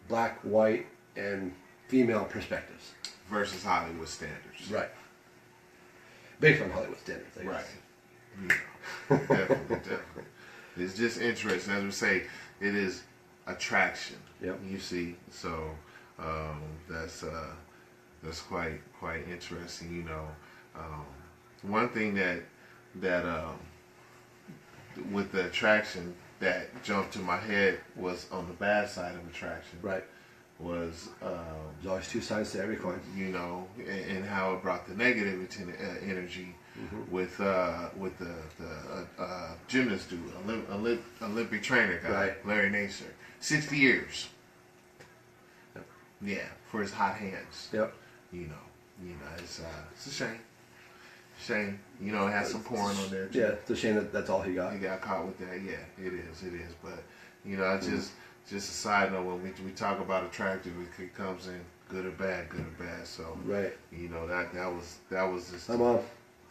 black, white, and female perspectives. Versus Hollywood standards. Right. Based on Hollywood standards, I guess. Right. Yeah. Definitely. It's just interesting. As we say, it is attraction. Yep. You see, so that's quite interesting. You know, one thing that with the attraction that jumped to my head was on the bad side of attraction. Right. Was there's always two sides to every coin. You know, and how it brought the negative energy with the gymnast dude, Olympic trainer guy, right. Larry Nassar, 60 years. Yep. Yeah, for his hot hands. Yep. You know, it's a shame. Shame. You know, it has some porn on there too. Yeah, it's a shame that that's all he got. He got caught with that. Yeah, it is. But you know, I just a side note, when we talk about attractive, it comes in good or bad. So right. You know, that was just Hi, Mom.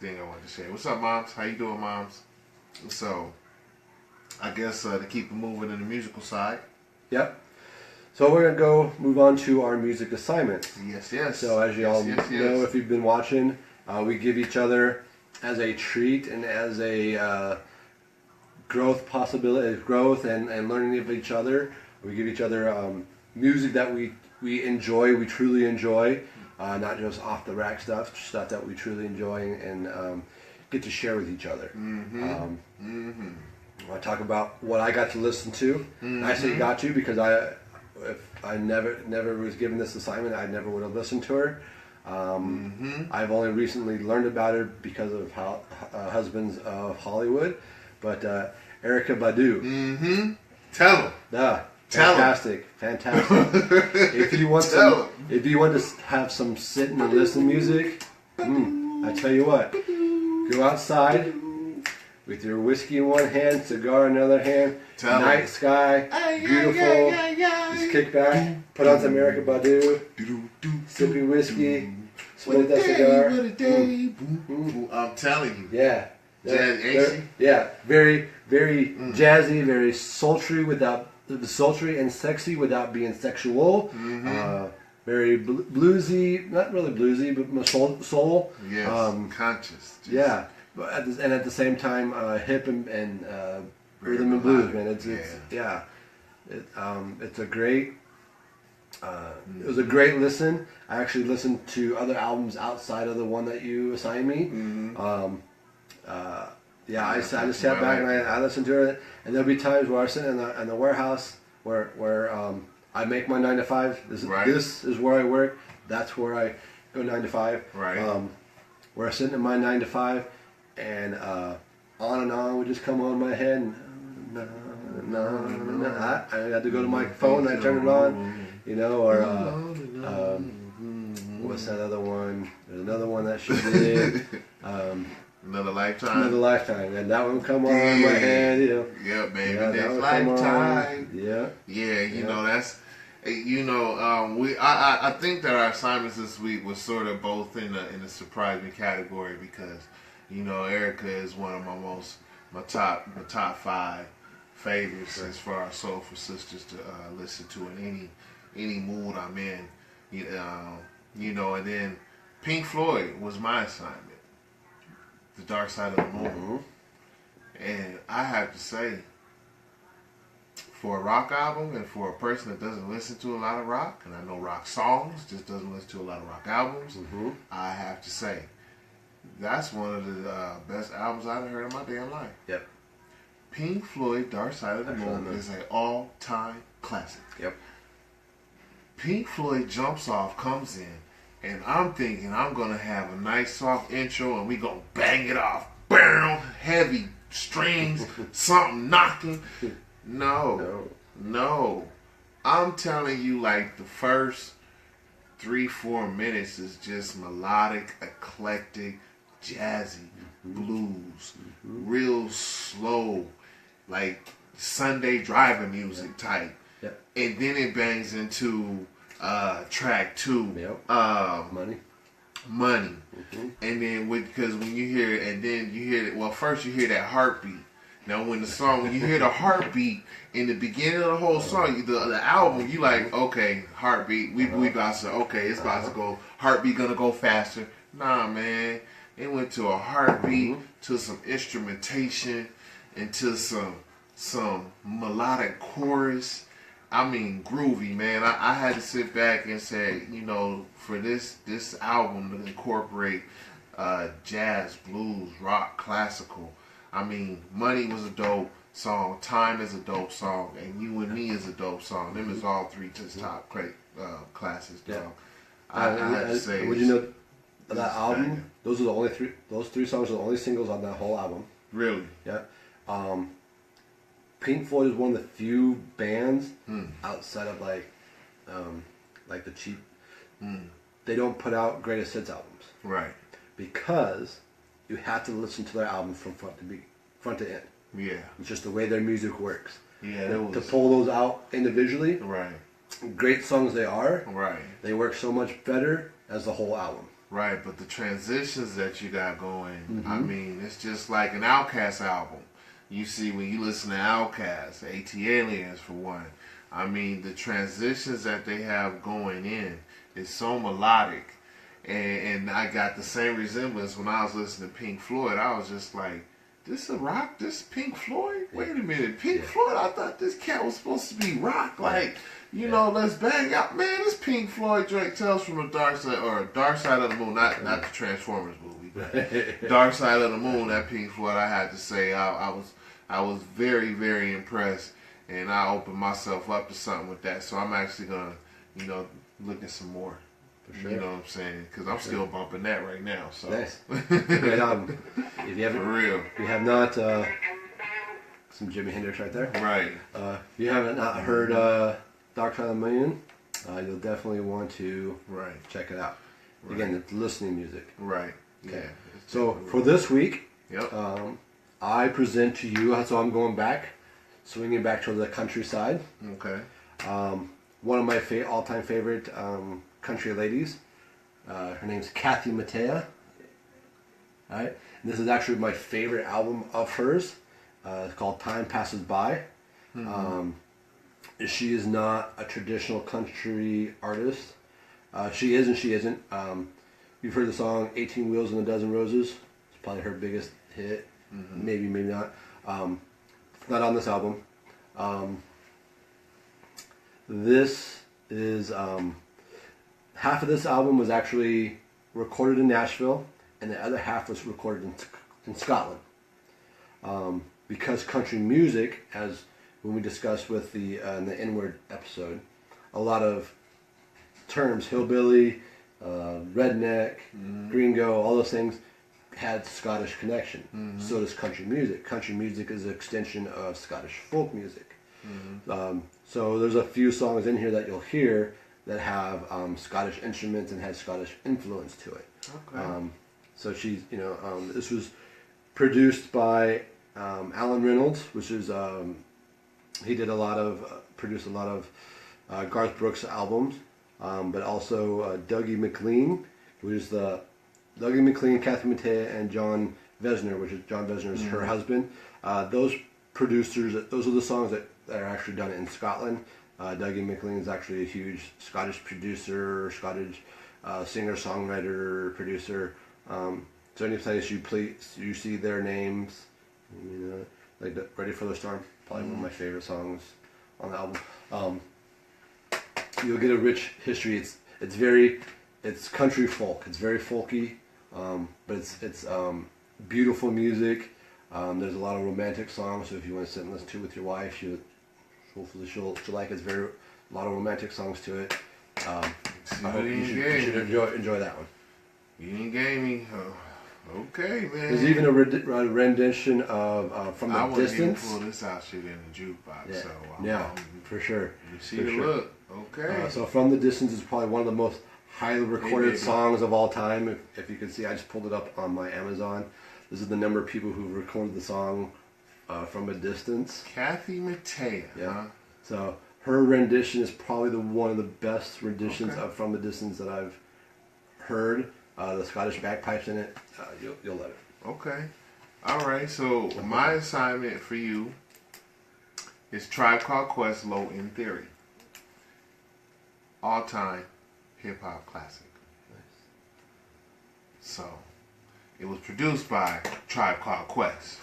thing I wanted to share. What's up, moms? How you doing, moms? So I guess to keep it moving in the musical side. Yep. So we're gonna move on to our music assignments. Yes. So as you all know, if you've been watching, we give each other as a treat and as a growth and learning of each other. We give each other music that we enjoy, we truly enjoy, not just off the rack stuff that we truly enjoy and get to share with each other. I talk about what I got to listen to. I say got to because if I never was given this assignment, I never would have listened to her. I've only recently learned about her because of Husbands of Hollywood, but Erykah Badu. Tell him. Fantastic. If you want to have some sit and listen music, I tell you what, go outside with your whiskey in one hand, cigar in another hand, night sky, beautiful. Just kick back, put on some Erykah Badu, sip your whiskey, smoke that cigar. I'm telling you. Yeah. Very, very jazzy, very sultry sultry and sexy without being sexual. Very bluesy, not really bluesy, but soul. Yes, conscious. Yeah, but at the same time, hip and rhythm and blues, man. It's a great. It was a great listen. I actually listened to other albums outside of the one that you assigned me. I just sat back and I listened to it. And there'll be times where I sit in the warehouse where I make my 9 to 5. This is where I work. That's where I go 9 to 5. Right. Where I'm sitting in my 9 to 5, and on and on would just come on my head. And, I had to go to my phone and I turn it on. Or what's that other one? There's another one that she did. Another Lifetime. And that one come on my head. Yeah, baby. Next Lifetime. Yeah. That's. I think that our assignments this week was sort of both in the surprise me category because, Erica is one of my top 5 favorites as far as soulful sisters to listen to in any mood I'm in, and then Pink Floyd was my assignment, The Dark Side of the Moon, and I have to say, for a rock album and for a person that doesn't listen to a lot of rock, and I know rock songs, just doesn't listen to a lot of rock albums, I have to say, that's one of the best albums I've ever heard in my damn life. Yep. Pink Floyd, Dark Side of the Moon is an all-time classic. Yep. Pink Floyd jumps off, comes in, and I'm thinking I'm going to have a nice soft intro and we going to bang it off. Bam! Heavy strings, something knocking. No. I'm telling you, like, the first 3-4 minutes is just melodic, eclectic, jazzy, blues, real slow, like Sunday driving music type. Yep. And then it bangs into track 2. Yep. Money. And then because when you hear it, and then you hear it, well, first you hear that heartbeat. Now when you hear the heartbeat in the beginning of the whole song, the album, you like, okay, heartbeat, we about to, okay, it's about to go, heartbeat gonna go faster. Nah, man, it went to a heartbeat, to some instrumentation, and to some melodic chorus. I mean, groovy, man. I had to sit back and say, for this album to incorporate jazz, blues, rock, classical. I mean, Money was a dope song, Time is a dope song, and You and Me is a dope song. Them is all 3 just top great classics, dog. I have to say. Would you know that album? Those are the only 3. Those 3 songs are the only singles on that whole album. Really? Yeah. Pink Floyd is one of the few bands outside of like the cheap. They don't put out greatest hits albums. Right. Because you have to listen to their album from front to end. Yeah. It's just the way their music works. Yeah. To pull those out individually. Right. Great songs they are. Right. They work so much better as the whole album. Right, but the transitions that you got going, I mean, it's just like an Outkast album. You see, when you listen to Outkast, AT-Aliens for one, I mean, the transitions that they have going in is so melodic. And I got the same resemblance when I was listening to Pink Floyd. I was just like, this a rock? This Pink Floyd? Wait a minute, Pink Floyd? I thought this cat was supposed to be rock. Like, let's bang out. Man, this Pink Floyd joint Tales from a Dark Side, or Dark Side of the Moon, not the Transformers movie, but Dark Side of the Moon, that Pink Floyd, I had to say, I was very, very impressed. And I opened myself up to something with that. So I'm actually going to, look at some more. For sure. You know what I'm saying? Because I'm still bumping that right now. So. Nice. Great album. If you haven't, for real. If you have not, some Jimi Hendrix right there. Right. If you haven't not heard Dark Side of the Moon, you'll definitely want to check it out. Right. Again, it's listening music. Right. Okay. Yeah. So for this week, yep. I present to you, so I'm going back, swinging back to the countryside. Okay. One of my all-time favorite country ladies. Her name's Kathy Mattea. All right. This is actually my favorite album of hers. It's called Time Passes By. She is not a traditional country artist. She is and she isn't. You've heard the song 18 Wheels and a Dozen Roses. It's probably her biggest hit. Maybe, maybe not. It's not on this album. This is... half of this album was actually recorded in Nashville, and the other half was recorded in Scotland. Because country music, as when we discussed with the N-word episode, a lot of terms, hillbilly, redneck, gringo, all those things had Scottish connection. So does country music. Country music is an extension of Scottish folk music. So there's a few songs in here that you'll hear that have Scottish instruments and has Scottish influence to it. Okay. So she's, this was produced by Alan Reynolds, which is he did produced a lot of Garth Brooks albums, but also Dougie MacLean, who's Dougie MacLean, Kathy Mattea, and John Vesner, which is John Vesner is her husband. Those producers, those are the songs that are actually done in Scotland. Dougie MacLean is actually a huge Scottish producer, Scottish singer-songwriter, producer. So any place you see their names, like Ready for the Storm, probably one of my favorite songs on the album. You'll get a rich history. It's country folk. It's very folky, but it's beautiful music. There's a lot of romantic songs, so if you want to sit and listen to it with your wife, hopefully she'll like it. It's a lot of romantic songs to it. I hope you should enjoy that one. You didn't game me. Okay, man. There's even a rendition of From the I Distance. I wouldn't even pull this out shit in the jukebox. Yeah, So for sure. You see the look. Okay. So From the Distance is probably one of the most highly recorded songs of all time. If you can see, I just pulled it up on my Amazon. This is the number of people who recorded the song From a Distance. Kathy Mattea. Yeah. Huh? So her rendition is probably one of the best renditions of From a Distance that I've heard. The Scottish bagpipes in it, you'll love it. Okay. All right. So my assignment for you is Tribe Called Quest Low End Theory. All-time hip-hop classic. Nice. So it was produced by Tribe Called Quest.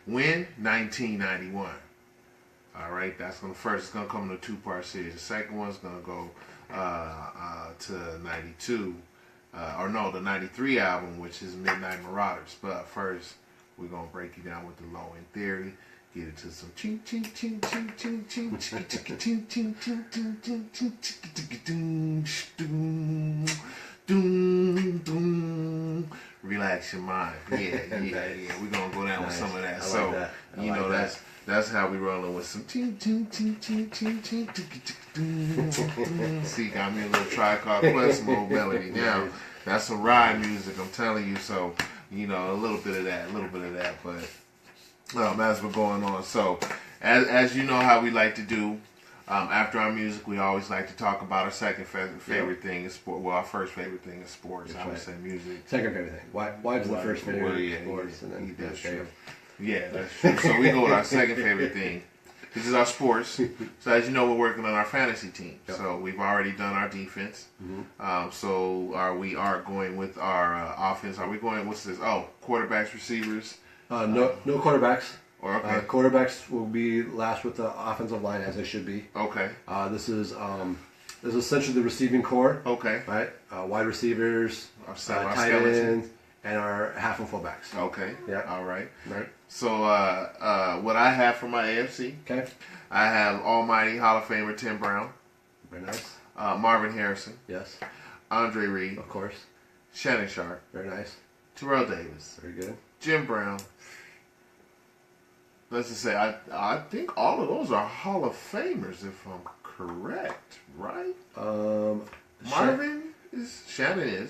When? 1991. All right, that's gonna first. It's gonna come in a two-part series. The second one's gonna go to 92, the 93 album, which is Midnight Marauders. But first, we're gonna break you down with the low end theory. Get into some ching ching ching ching ching ching ching ching ching ching ching ching ching ching ching ching doom doom. Relax your mind. Yeah. We're gonna go down with some of that. So that's how we rolling with some ching ching ching ching ching ching ching. See, got me a little Tribe Called Quest mode melody now. That's some ride music, I'm telling you. So a little bit of that, but. As we're going on, so as you know how we like to do, after our music, we always like to talk about our second favorite thing is sport. Well, our first favorite thing is sports. I would say music. Second favorite thing. Wife's the first favorite. Sports, and then that's true. Yeah, that's true. So we go with our second favorite thing. This is our sports. So as you know, we're working on our fantasy team. Yep. So we've already done our defense. So we are going with our offense. Are we going? What's this? Oh, quarterbacks, receivers. No quarterbacks. Okay. Quarterbacks will be last with the offensive line as they should be. Okay. This is essentially the receiving core. Okay. Right. Wide receivers, tight ends, and our half and fullbacks. Okay. Yeah. All right. Right. So what I have for my AFC. Okay. I have Almighty Hall of Famer Tim Brown. Very nice. Marvin Harrison. Yes. Andre Reed. Of course. Shannon Sharp. Very nice. Terrell Davis. Very good. Jim Brown. Let's just say I think all of those are Hall of Famers if I'm correct, right? Marvin is Shannon.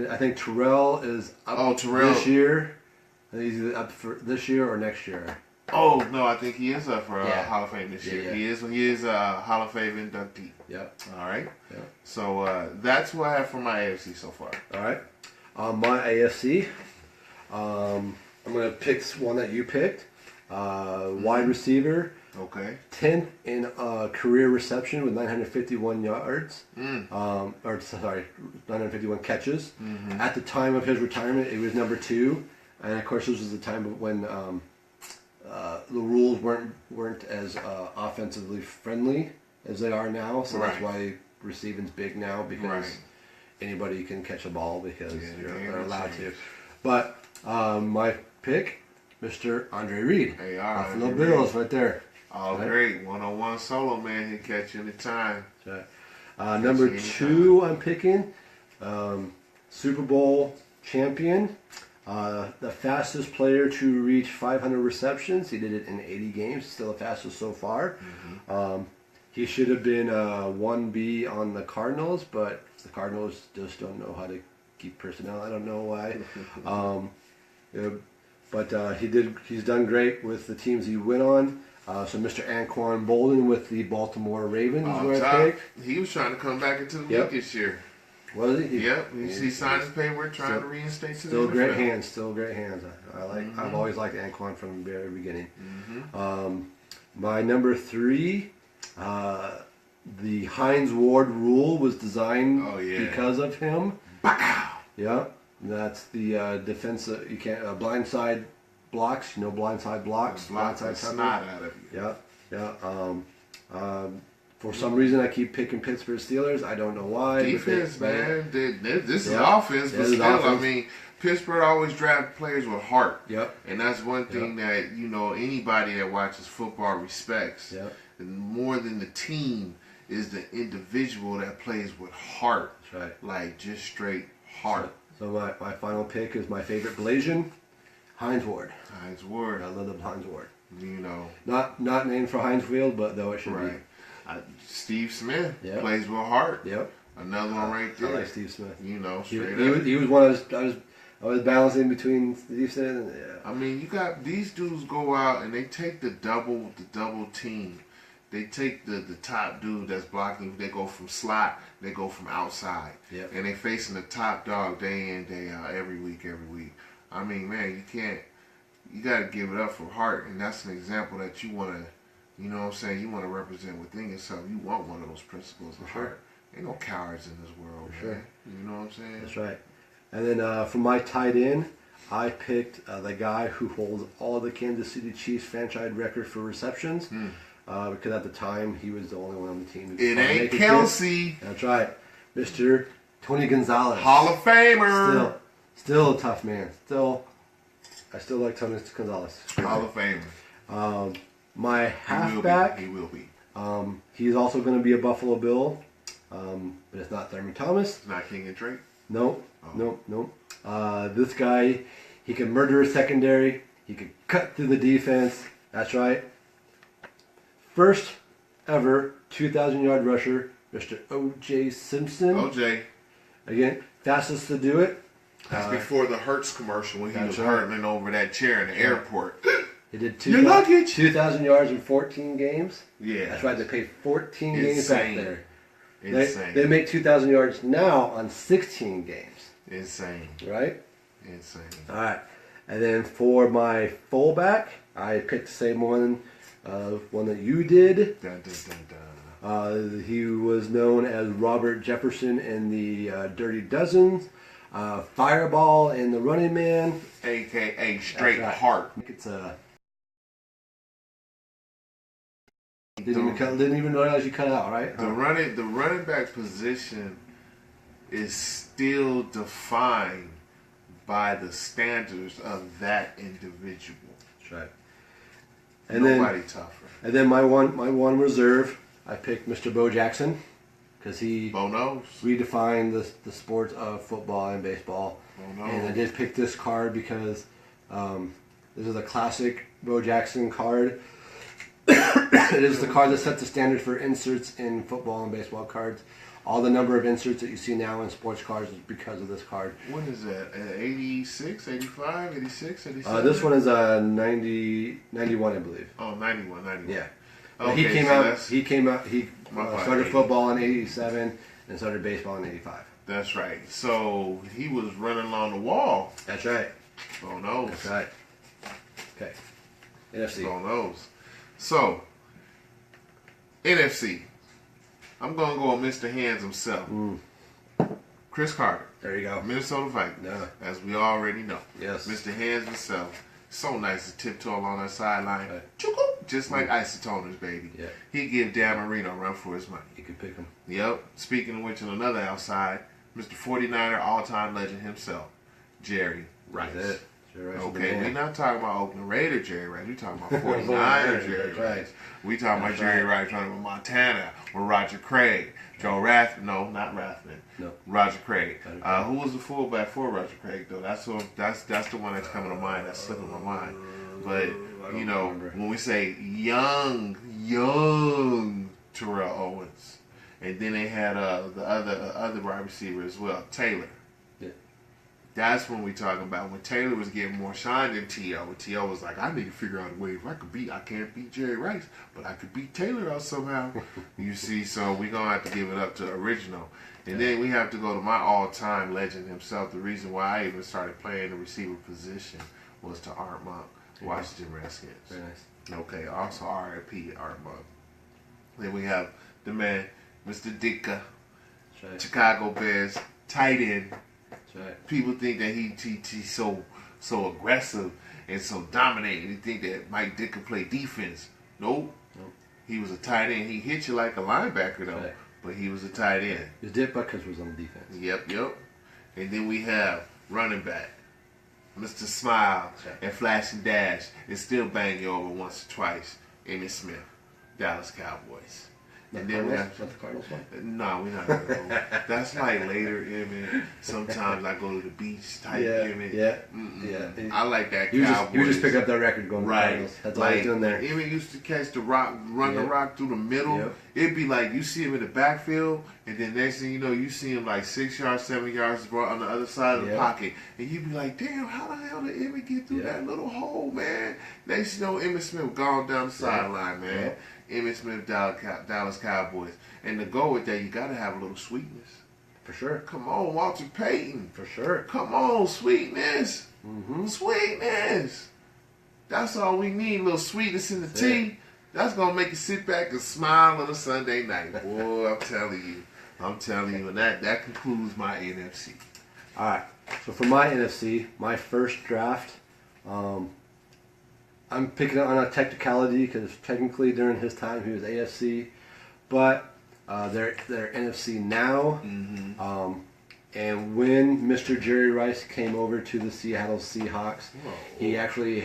I think Terrell is up this year. He's either up for this year or next year. Oh no, I think he is up for Hall of Fame this year. Yeah. He is a Hall of Fame inductee. Yep. All right. Yep. So that's what I have for my AFC so far. All right. My AFC, I'm going to pick one that you picked. Wide receiver. Okay. 10th in career reception with 951 yards. 951 catches. Mm-hmm. At the time of his retirement, it was number 2. And of course, this was the time when the rules weren't as offensively friendly as they are now. So that's why receiving's big now, because anybody can catch a ball because they're allowed to. But my pick, Mr. Andre Reed. Hey, Buffalo Bills, right there. Oh, great. One-on-one solo, man. He'll catch you anytime. That's right. Number 2, I'm picking Super Bowl champion. The fastest player to reach 500 receptions. He did it in 80 games. Still the fastest so far. Mm-hmm. He should have been 1B on the Cardinals, but the Cardinals just don't know how to keep personnel. I don't know why. But he's done great with the teams he went on. So Mr. Anquan Bolden with the Baltimore Ravens is where I picked. He was trying to come back into the league this year. Was he? He signed his paperwork, trying to reinstate to the Still NFL. great hands. Still great hands. I like. Mm-hmm. I've always liked Anquan from the very beginning. Mm-hmm. My number 3, the Hines Ward rule was designed because of him. Bow! Yeah, that's the defensive. You can't blindside blocks. You know, blindside blocks. Blindside snot out of you. Yeah. For some reason, I keep picking Pittsburgh Steelers. I don't know why. Defense, man. This is offense, but still, I mean, Pittsburgh always draft players with heart. Yep. And that's one thing that, anybody that watches football respects. Yep. And more than the team is the individual that plays with heart. That's right. Like, just straight heart. So my final pick is my favorite Blasian, Hines Ward. Hines Ward. I love Hines Ward. Not named for Heinz Field, but though it should be. Steve Smith plays with heart. Yep. Another one right there. I like Steve Smith. Straight up. He was one I was balancing between Steve Smith and I mean, you got these dudes go out and they take the double team. They take the top dude that's blocking. They go from slot. They go from outside. Yep. And they facing the top dog day in, day out, every week. I mean, man, you got to give it up for heart. And that's an example that you want to, you want to represent within yourself. You want one of those principles of heart. Ain't no cowards in this world, man. Sure. You know what I'm saying? That's right. And then for my tight end, I picked the guy who holds all the Kansas City Chiefs franchise record for receptions. Because at the time, he was the only one on the team. It ain't Kelsey. That's right. Mr. Tony Gonzalez. Hall of Famer. Still a tough man. I still like Tony Gonzalez. Hall of Famer. My halfback. He will be. He's also going to be a Buffalo Bill. But it's not Thurman Thomas. It's not King and Drake. Nope. This guy, he can murder a secondary. He can cut through the defense. That's right. First ever 2,000-yard rusher, Mr. O.J. Simpson. O.J. Again, fastest to do it. That's before the Hertz commercial when he was hurtling over that chair in the airport. He did 2,000 yards in 14 games. Yeah. That's right. They paid 14 games back there. Insane. They make 2,000 yards now on 16 games. Insane. Right? Insane. All right. And then for my fullback, I picked the same one that you did. Dun, dun, dun, dun. He was known as Robert Jefferson in the Dirty Dozens, Fireball in The Running Man, a.k.a. Straight Heart. It's didn't even realize you cut out, right? The running back position is still defined by the standards of that individual. That's right. And nobody tougher. And then my one reserve, I picked Mr. Bo Jackson because he redefined the sports of football and baseball. And I did pick this card because this is a classic Bo Jackson card. It is the card that sets the standard for inserts in football and baseball cards. All the number of inserts that you see now in sports cards is because of this card. When is that? 86, 85, 86, 87? This one is 91, I believe. Oh, 91. Yeah. Okay, he started football in 87 and started baseball in 85. That's right. So he was running along the wall. That's right. Bo knows. That's right. Okay. NFC. Bo knows. So, NFC. I'm going to go with Mr. Hands himself. Chris Carter. There you go. Minnesota Vikings. Yeah. As we already know. Yes. Mr. Hands himself. So nice to tiptoe along that sideline. Right. Just like isotoners, baby. Yeah. He give Dan Marino a run for his money. You can pick him. Yep. Speaking of which, on another outside, Mr. 49er all-time legend himself, Jerry Rice. That's it. Jerry Rice. Okay, we're not talking about Oakland Raider Jerry Rice. We're talking about 49er Jerry Rice. We talking about Jerry Rice running with Montana, with Roger Craig, Joe Rathman. No, not Rathman. No. Roger Craig. Who was the fullback for Roger Craig though? That's the one that's coming to mind. That's slipping my mind. But you know, when we say young Terrell Owens, and then they had the other wide receiver as well, Taylor. Yeah. That's when we talking about when Taylor was getting more shine than T.O. T.O. was like, I need to figure out a way if I can't beat Jerry Rice, but I could beat Taylor out somehow. You see, so we're gonna have to give it up to original. And then we have to go to my all-time legend himself. The reason why I even started playing the receiver position was to Art Monk, Washington Redskins. Very nice. Okay, also R.I.P. Art Monk. Then we have the man, Mr. Ditka, Right. Chicago Bears, tight end. That's right. People think that he's so aggressive and so dominating. They think that Mike Ditka play defense. Nope. He was a tight end. He hit you like a linebacker though, Right. but he was a tight end. His dip because was on defense. Yep. And then we have running back, Mr. Smile and Flash and Dash, and still bang you over once or twice. Emmitt Smith, Dallas Cowboys. Not And then we Cardinals? have, Not the Cardinals one? no, we're not gonna go. That's like later, Emmett. Sometimes I go to the beach type Emmett. Yeah. I like that You Cowboys. just pick up that record going to the Right. Cardinals. That's all he's doing there. Emmett used to catch the rock, run the Yep. rock through the middle. Yep. It'd be like you see him in the backfield, and then next thing you know, you see him like 6 yards, 7 yards on the other side of the Yep. pocket, and you'd be like, "Damn, how the hell did Emmett get through Yep. that little hole, man?" Next thing you know, Emmitt Smith gone down the sideline, man. Yep. Emmitt Smith, Dallas Cowboys, and to go with that, you got to have a little sweetness. For sure. Come on, Walter Payton. For sure. Come on, sweetness. Mm-hmm. Sweetness. That's all we need, a little sweetness in the That's tea. That's going to make you sit back and smile on a Sunday night. Boy, I'm telling you. And that concludes my NFC. All right. So for my NFC, my first draft, I'm picking it on a technicality because technically during his time he was AFC, but they're NFC now. Mm-hmm. And when Mr. Jerry Rice came over to the Seattle Seahawks, Whoa. he actually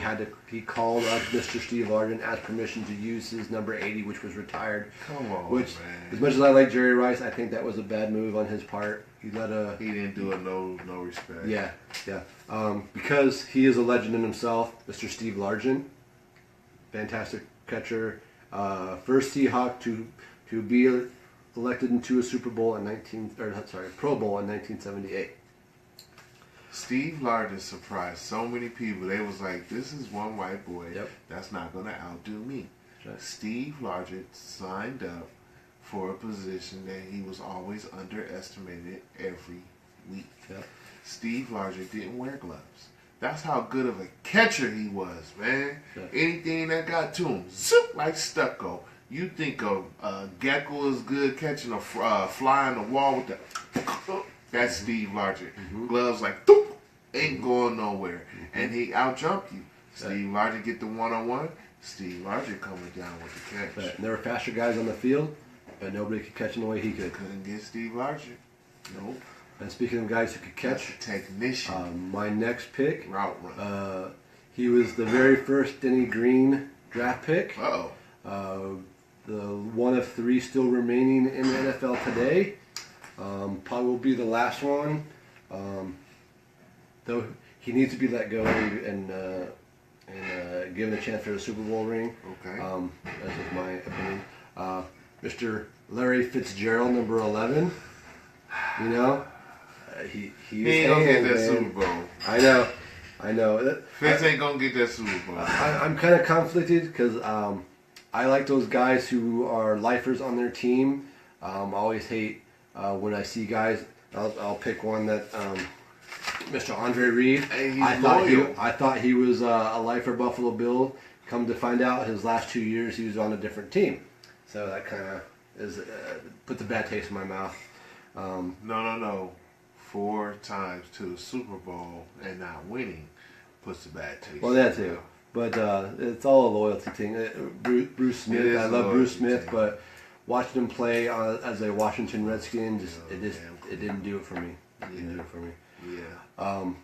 he called up Mr. Steve Largent, asked permission to use his number 80, which was retired. Come on, Which, man. as much as I like Jerry Rice, I think that was a bad move on his part. He didn't do it no respect. Yeah. Because he is a legend in himself, Mr. Steve Largent, fantastic catcher, first Seahawk to be elected into a Super Bowl in Pro Bowl in 1978. Steve Largent surprised so many people. They was like, "This is one white boy that's not going to outdo me." Right. Steve Largent signed up for a position that he was always underestimated every week. Yep. Steve Largent didn't wear gloves. That's how good of a catcher he was, man. Yep. Anything that got to him, zoop, like stucco. You think of Gecko is good catching a fly on the wall with the... That's Steve Largent. Mm-hmm. Gloves like, doop, ain't going nowhere. And he outjumped you. Steve Largent get the one-on-one. Steve Largent coming down with the catch. But there were faster guys on the field, but nobody could catch him the way he could. Couldn't get Steve Largent. Nope. And speaking of guys who could catch, That's a technician. my next pick, Route run. he was the very first Denny Green draft pick. Uh-oh. The one of three still remaining in the NFL today. Probably will be the last one. Though he needs to be let go and given a chance for the Super Bowl ring. Okay. That's just my opinion. Mr. Larry Fitzgerald, number 11. You know, he ain't gonna get that man. Super Bowl. I know. Fitz ain't gonna get that Super Bowl. I'm kind of conflicted because I like those guys who are lifers on their team. I always hate when I see guys. I'll pick one that Mr. Andre Reed. Hey, he's I loyal. thought he was a lifer Buffalo Bill. Come to find out, his last 2 years he was on a different team. So that kind of is puts a bad taste in my mouth. No. 4 times to the Super Bowl and not winning puts a bad taste. Well, that too. But it's all a loyalty thing. Bruce Smith, I love Bruce Smith, but watching him play as a Washington Redskin, it didn't do it for me. It didn't do it for me. Yeah. All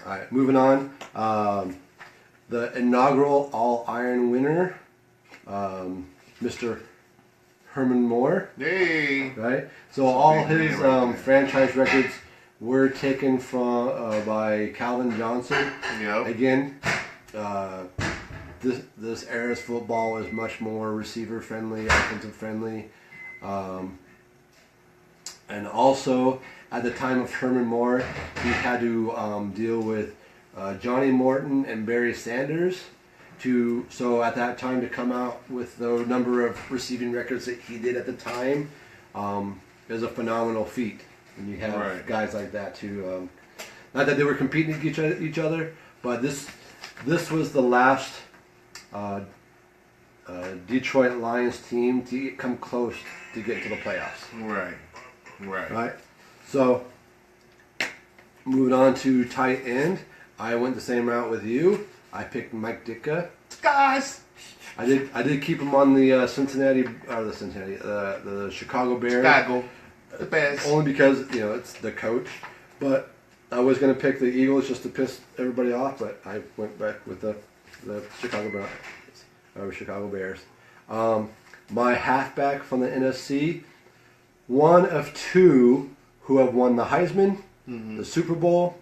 right, moving on. The inaugural All-Iron winner, Mr. Herman Moore. Hey. Right? So all his franchise records were taken from by Calvin Johnson. Yep. Again, this era's football is much more receiver friendly, offensive friendly, and also at the time of Herman Moore, he had to deal with Johnny Morton and Barry Sanders. So at that time to come out with the number of receiving records that he did at the time is a phenomenal feat. And you have guys like that too. Not that they were competing against each other, but this was the last Detroit Lions team to come close to get to the playoffs. Right. So moving on to tight end, I went the same route with you. I picked Mike Ditka. Guys. I did keep him on the the Chicago Bears. Chicago. The best. Only because, it's the coach. But I was going to pick the Eagles just to piss everybody off, but I went back with the Chicago Bears. My halfback from the NFC, one of 2 who have won the Heisman, the Super Bowl,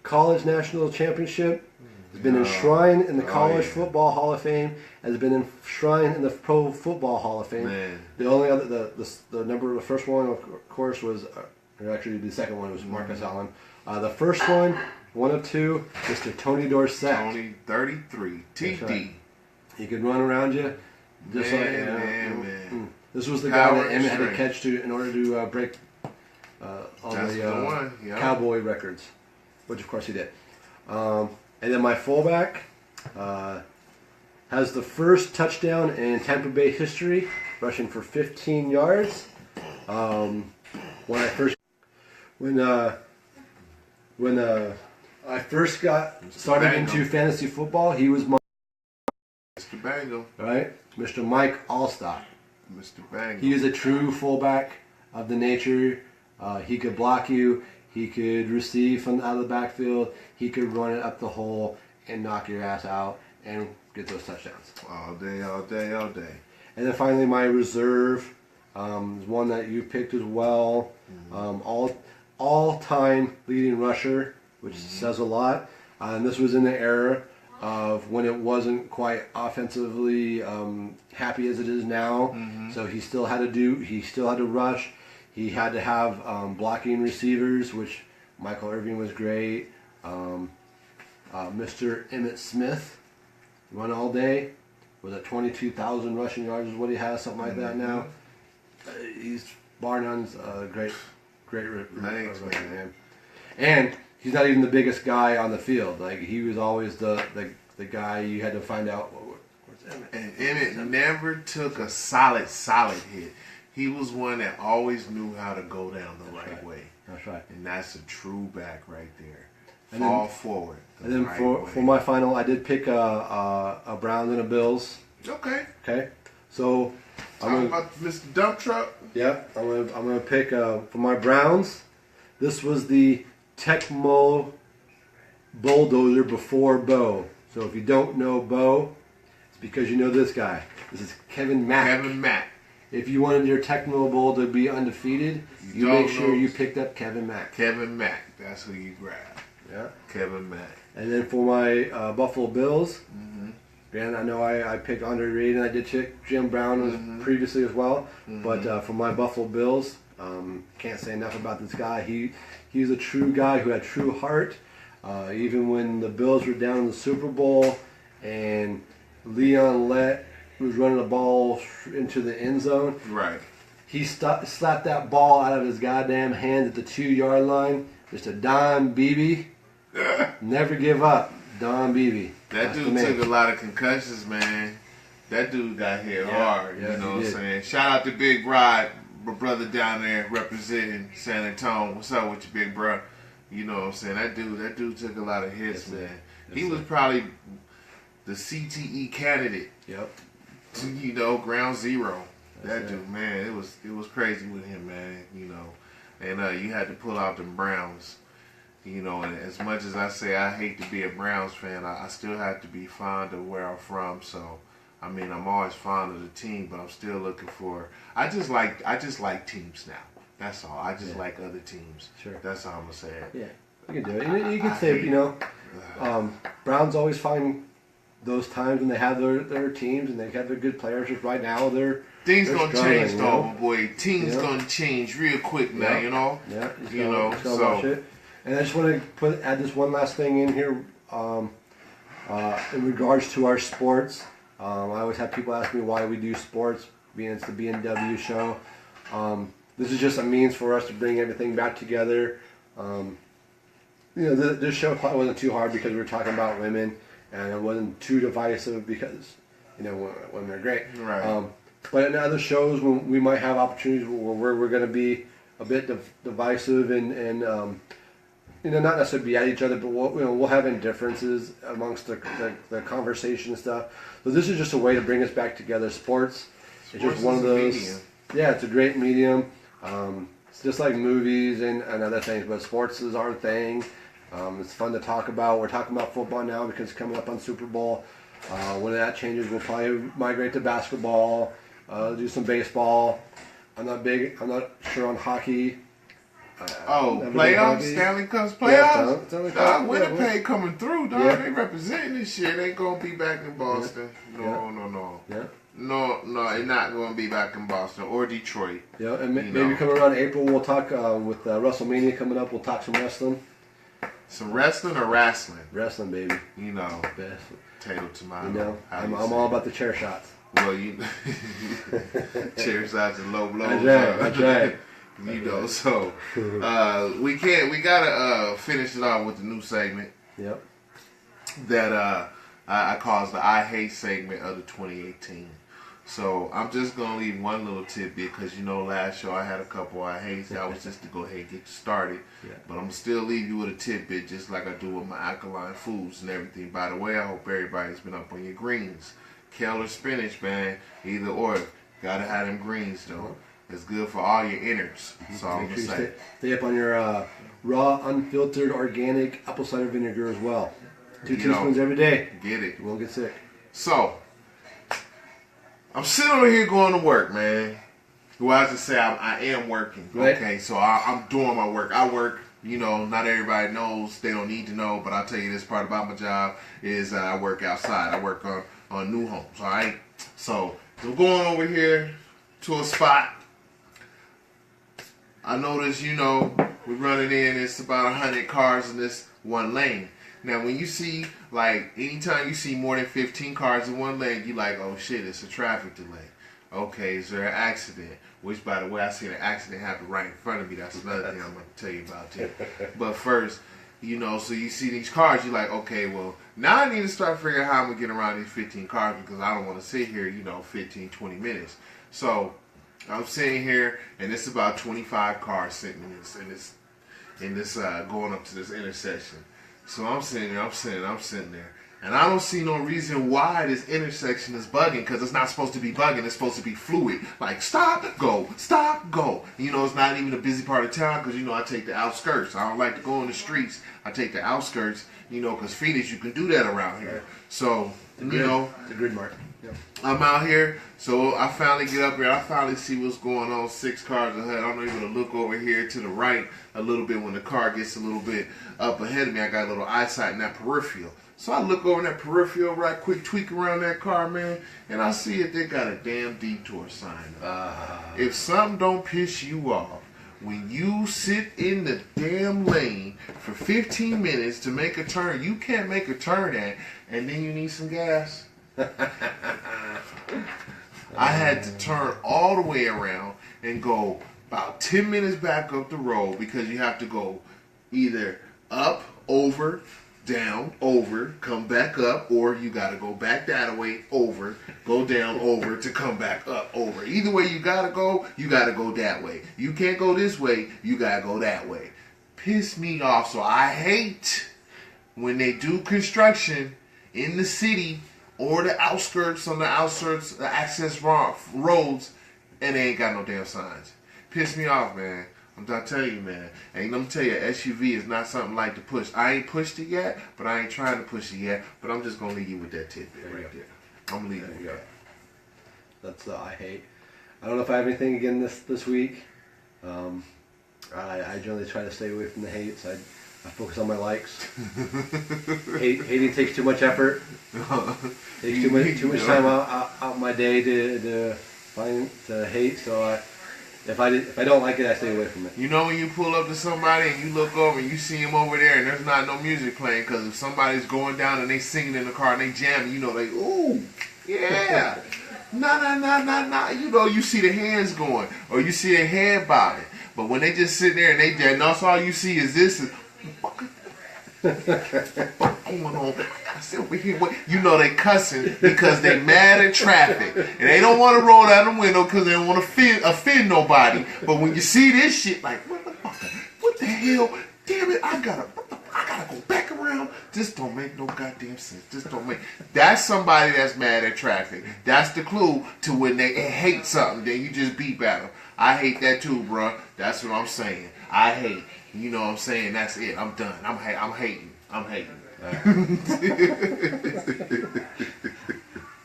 college national championship, has been enshrined in the College Football Hall of Fame, has been enshrined in the Pro Football Hall of Fame. Man. The only other, the number, the first one, of course, was, or actually the second one was Marcus Allen. The first one of 2, Mr. Tony Dorsett. Tony 33, TD. Right. He could run around you. Just Man. This was the Power guy that Emmett had to strength. catch in order to break all That's the the one, yeah. Cowboy records, which of course he did. And then my fullback has the first touchdown in Tampa Bay history, rushing for 15 yards. When I first got started into fantasy football, he was my Mr. Bangle. right, Mr. Mike Allstott. Mr. Bangle. He is a true fullback of the nature. He could block you. He could receive from out of the backfield. He could run it up the hole and knock your ass out and get those touchdowns. All day, all day, all day. And then finally, my reserve is one that you picked as well. All-time leading rusher, which says a lot. And this was in the era of when it wasn't quite offensively happy as it is now. So he still had to rush. He had to have blocking receivers, which Michael Irvin was great. Mr. Emmitt Smith run all day. Was at 22,000 rushing yards is what he has, something like that now. He's bar none's great Thanks, man. And he's not even the biggest guy on the field. Like, he was always the guy you had to find out. Where's Emmett? And Emmett never took a solid hit. He was one that always knew how to go down the right way. That's right. And that's a true back right there. And Fall forward. And then for my final, I did pick a Browns and a Bills. Okay. Okay, so Talking about Mr. Dump Truck. Yeah, I'm gonna pick for my Browns. This was the Tecmo bulldozer before Bo. So if you don't know Bo, it's because you know this guy. This is Kevin Mack. Kevin Mack. If you wanted your Tecmo Bowl to be undefeated, you make sure you picked up Kevin Mack. Kevin Mack. That's who you grab. Yeah. Kevin Mack. And then for my Buffalo Bills, and I know I picked Andre Reed and I did pick Jim Brown previously as well. But for my Buffalo Bills, can't say enough about this guy. He's a true guy who had true heart. Even when the Bills were down in the Super Bowl and Leon Lett was running the ball into the end zone, Right. he slapped that ball out of his goddamn hand at the 2-yard line. Mr. Don Beebe. Never give up. Don Beebe. That dude took a lot of concussions, man. That dude got hit hard. Yeah, you know what I'm saying? Shout out to Big Rod, my brother down there representing San Antonio. What's up with you, big bro? You know what I'm saying? That dude took a lot of hits, man. He was probably the CTE candidate. Yep. You know, ground zero. That dude, man, it was crazy with him, man. You know, and you had to pull out them Browns. You know, and as much as I say I hate to be a Browns fan, I still have to be fond of where I'm from. So, I mean, I'm always fond of the team, but I'm still looking for. I just like teams now. That's all. I just like other teams. Sure. That's how I'm gonna say it. Yeah, you can do it. You can say, you know, Browns always find those times when they have their teams and they have their good players. Just right now, things gonna change, though, my boy. Teams gonna change real quick now. You know. Yeah. You know. So. Watch it. And I just want to add this one last thing in here in regards to our sports. I always have people ask me why we do sports, being it's the B&W Show. This is just a means for us to bring everything back together. You know, this show probably wasn't too hard because we were talking about women, and it wasn't too divisive because, you know, women are great. Right. But in other shows, when we might have opportunities where we're going to be a bit divisive and you know, not necessarily be at each other, but we'll have indifferences amongst the conversation and stuff. So this is just a way to bring us back together. Sports is just one of those. Medium. Yeah, it's a great medium. It's just like movies and other things, but sports is our thing. It's fun to talk about. We're talking about football now because it's coming up on Super Bowl. When that changes, we'll probably migrate to basketball, do some baseball. I'm not sure on hockey. Playoffs? Stanley Cup's playoffs? Yeah, Winnipeg coming through, dog. Yeah. They representing this shit. They ain't gonna be back in Boston. Yeah. No. Yeah. No, they're not gonna be back in Boston or Detroit. Yeah, and maybe coming around April, we'll talk with WrestleMania coming up. We'll talk some wrestling. Some wrestling or wrestling? Wrestling, baby. You know, best. Potato, tomato. You know, I'm all about the chair shots. Well, chair shots and low blows. That's right. You know, so we gotta finish it off with the new segment. Yep. That I calls the I Hate segment of the 2018. So I'm just gonna leave one little tidbit because you know last show I had a couple I hates. That was just to go ahead and get you started. Yeah. But I'm gonna still leave you with a tidbit just like I do with my alkaline foods and everything. By the way, I hope everybody's been up on your greens, kale or spinach, man. Either or, gotta have them greens though. It's good for all your innards. That's all I'm going to say. Stay up on your raw, unfiltered, organic apple cider vinegar as well. 2 teaspoons every day. Get it. You won't get sick. So, I'm sitting over here going to work, man. Well, I just say I am working. Right. Okay, so I'm doing my work. I work, you know, not everybody knows. They don't need to know. But I'll tell you this part about my job is I work outside. I work on new homes, all right? So, I'm going over here to a spot. I notice, you know, we're running in, it's about 100 cars in this one lane. Now, when you see, like, anytime you see more than 15 cars in one lane, you're like, oh, shit, it's a traffic delay. Okay, is there an accident? Which, by the way, I seen an accident happen right in front of me. That's another thing I'm going to tell you about, too. But first, you know, so you see these cars, you're like, okay, well, now I need to start figuring out how I'm going to get around these 15 cars because I don't want to sit here, you know, 15, 20 minutes. So I'm sitting here, and it's about 25 cars sitting in this going up to this intersection. So I'm sitting there, and I don't see no reason why this intersection is bugging because it's not supposed to be bugging. It's supposed to be fluid, like stop, go. You know, it's not even a busy part of town because you know I take the outskirts. I don't like to go in the streets. I take the outskirts, you know, because Phoenix you can do that around here. So you know, the grid mark. Yep. I'm out here, so I finally get up here. I finally see what's going on. 6 cars ahead. I'm able to look over here to the right a little bit when the car gets a little bit up ahead of me. I got a little eyesight in that peripheral. So I look over in that peripheral right quick, tweak around that car, man, and I see it. They got a damn detour sign up. If something don't piss you off, when you sit in the damn lane for 15 minutes to make a turn, you can't make a turn at, and then you need some gas. I had to turn all the way around and go about 10 minutes back up the road because you have to go either up, over, down, over, come back up, or you got to go back that way, over, go down, over to come back up, over. Either way you got to go that way. You can't go this way, you got to go that way. Piss me off. So I hate when they do construction in the city or the outskirts, the access roads, and they ain't got no damn signs. Piss me off, man. I'm trying to tell you, man. And let me tell you, SUV is not something like to push. I ain't pushed it yet, but I ain't trying to push it yet. But I'm just going to leave you with that tidbit right there. I'm going to leave you with that. That's I hate. I don't know if I have anything again this week. I generally try to stay away from the hates. I focus on my likes. Hating takes too much effort. Takes too much time out my day to hate. So if I don't like it, I stay away from it. You know when you pull up to somebody and you look over and you see them over there and there's not no music playing because if somebody's going down and they singing in the car and they jamming, you know they ooh yeah. Nah. You know, you see the hands going or you see their head bobbing. But when they just sit there and that's all you see is this. Going on. I said over here, you know they cussing because they mad at traffic and they don't want to roll down the window because they don't want to offend nobody. But when you see this shit, like what the hell? Damn it! I gotta go back around. This don't make no goddamn sense. That's somebody that's mad at traffic. That's the clue to when they hate something. Then you just beep at them. I hate that too, bro. That's what I'm saying. I hate. You know what I'm saying? That's it. I'm done. I'm hating. All right.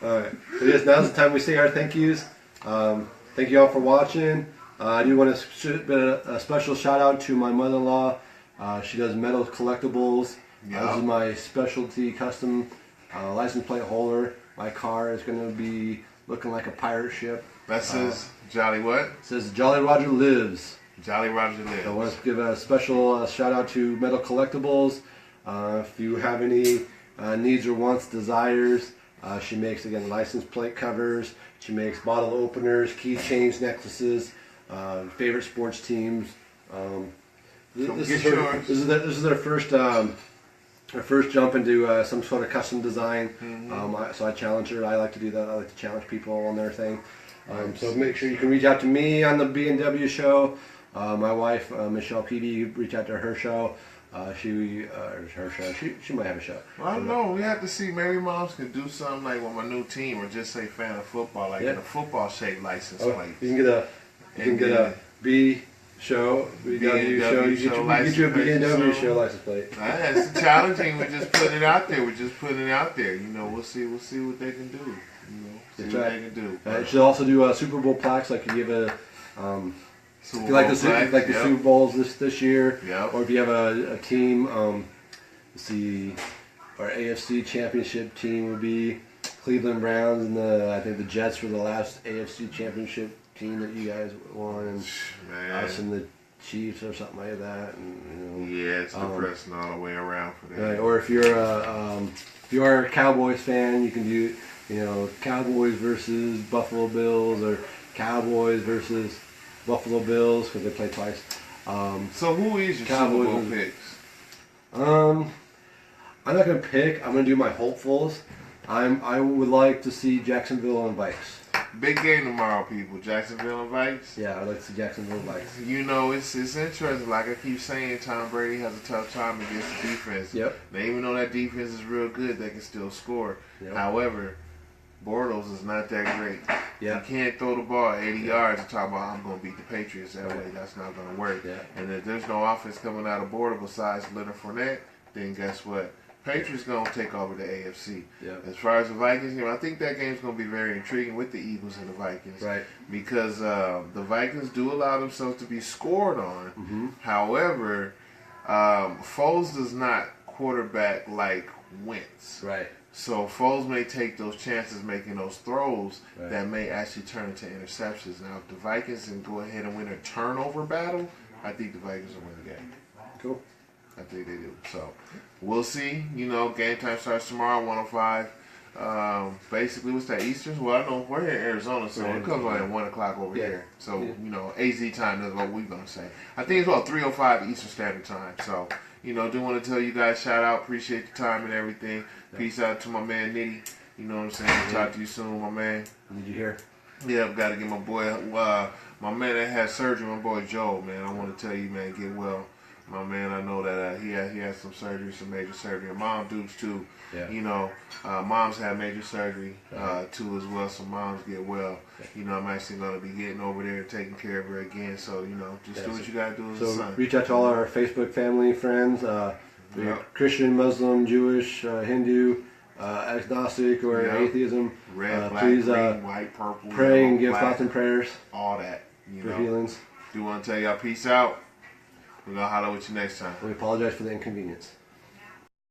All right. So yes, now's the time we say our thank yous. Thank you all for watching. I do want to shoot a special shout out to my mother-in-law. She does metal collectibles. Yep. This is my specialty custom license plate holder. My car is going to be looking like a pirate ship. That says Jolly what? It says Jolly Roger Lives. Jolly Roger Lives. So I want to give a special shout out to Metal Collectibles. If you have any needs or wants, desires, she makes, again, license plate covers. She makes bottle openers, keychains, necklaces, favorite sports teams. This is their first jump into some sort of custom design. Mm-hmm. So I challenge her. I like to do that. I like to challenge people on their thing. So make sure you can reach out to me on the B&W Show. My wife, Michelle Peavy, reach out to her show. She might have a show. Well, I don't know. We have to see. Maybe moms can do something like with my new team, or just say fan of football, like in a football-shaped license plate. You can get a B show, B&W show. You get your B&W Show license plate. It's challenging. We're just putting it out there. You know, we'll see what they can do. What they can do. She'll also do Super Bowl plaques, like if you have a. If you like the Super Bowls this year, or if you have a team, let's see, our AFC Championship team would be Cleveland Browns, and I think the Jets were the last AFC Championship team that you guys won, and us and the Chiefs or something like that. And, it's depressing all the way around for that. Right, or if you're a Cowboys fan, you can do Cowboys versus Buffalo Bills, or Cowboys versus Buffalo Bills, because they play twice. So who is your Super Bowl picks? I'm not going to pick. I'm going to do my hopefuls. I would like to see Jacksonville and Vikes. Big game tomorrow, people. Jacksonville and Vikes? Yeah, I'd like to see Jacksonville and Vikes. You know, it's interesting. Like I keep saying, Tom Brady has a tough time against the defense. Yep. Now, even though that defense is real good, they can still score. Yep. However, Bortles is not that great. Yeah. You can't throw the ball 80 yards and talk about, I'm going to beat the Patriots that way. That's not going to work. Yeah. And if there's no offense coming out of Bortles besides Leonard Fournette, then guess what? Patriots going to take over the AFC. Yeah. As far as the Vikings, I think that game's going to be very intriguing with the Eagles and the Vikings. Right. Because the Vikings do allow themselves to be scored on. Mm-hmm. However, Foles does not quarterback like Wentz. Right. So Foles may take those chances making those throws that may actually turn into interceptions. Now, if the Vikings can go ahead and win a turnover battle, I think the Vikings will win the game. Cool. I think they do. So we'll see. Game time starts tomorrow, 1:05. Basically, what's that, Eastern? Well, I know we're here in Arizona, so it comes on at 1 o'clock over here. So, AZ time is what we're going to say. I think it's about 3:05 Eastern Standard Time. So, you know, do want to tell you guys shout out. Appreciate the time and everything. Peace out to my man Nitty. You know what I'm saying? Talk to you soon, my man. Did you hear? Yeah, I've got to get my boy, my man that had surgery, my boy Joe, man. I want to tell you, man, get well. My man, I know that he had some surgery, some major surgery. And mom dudes too. Yeah. You know, moms have major surgery too as well. So moms get well. You know, I'm actually gonna be getting over there, taking care of her again. So you know, just do what you gotta do as a son. Reach out to all our Facebook family friends, Christian, Muslim, Jewish, Hindu, agnostic, or atheism. Red, black, please, green, white, purple. pray and give black, thoughts and prayers. All that. You for know. healings. Do want to tell y'all peace out. We're gonna holler with you next time. We apologize for the inconvenience.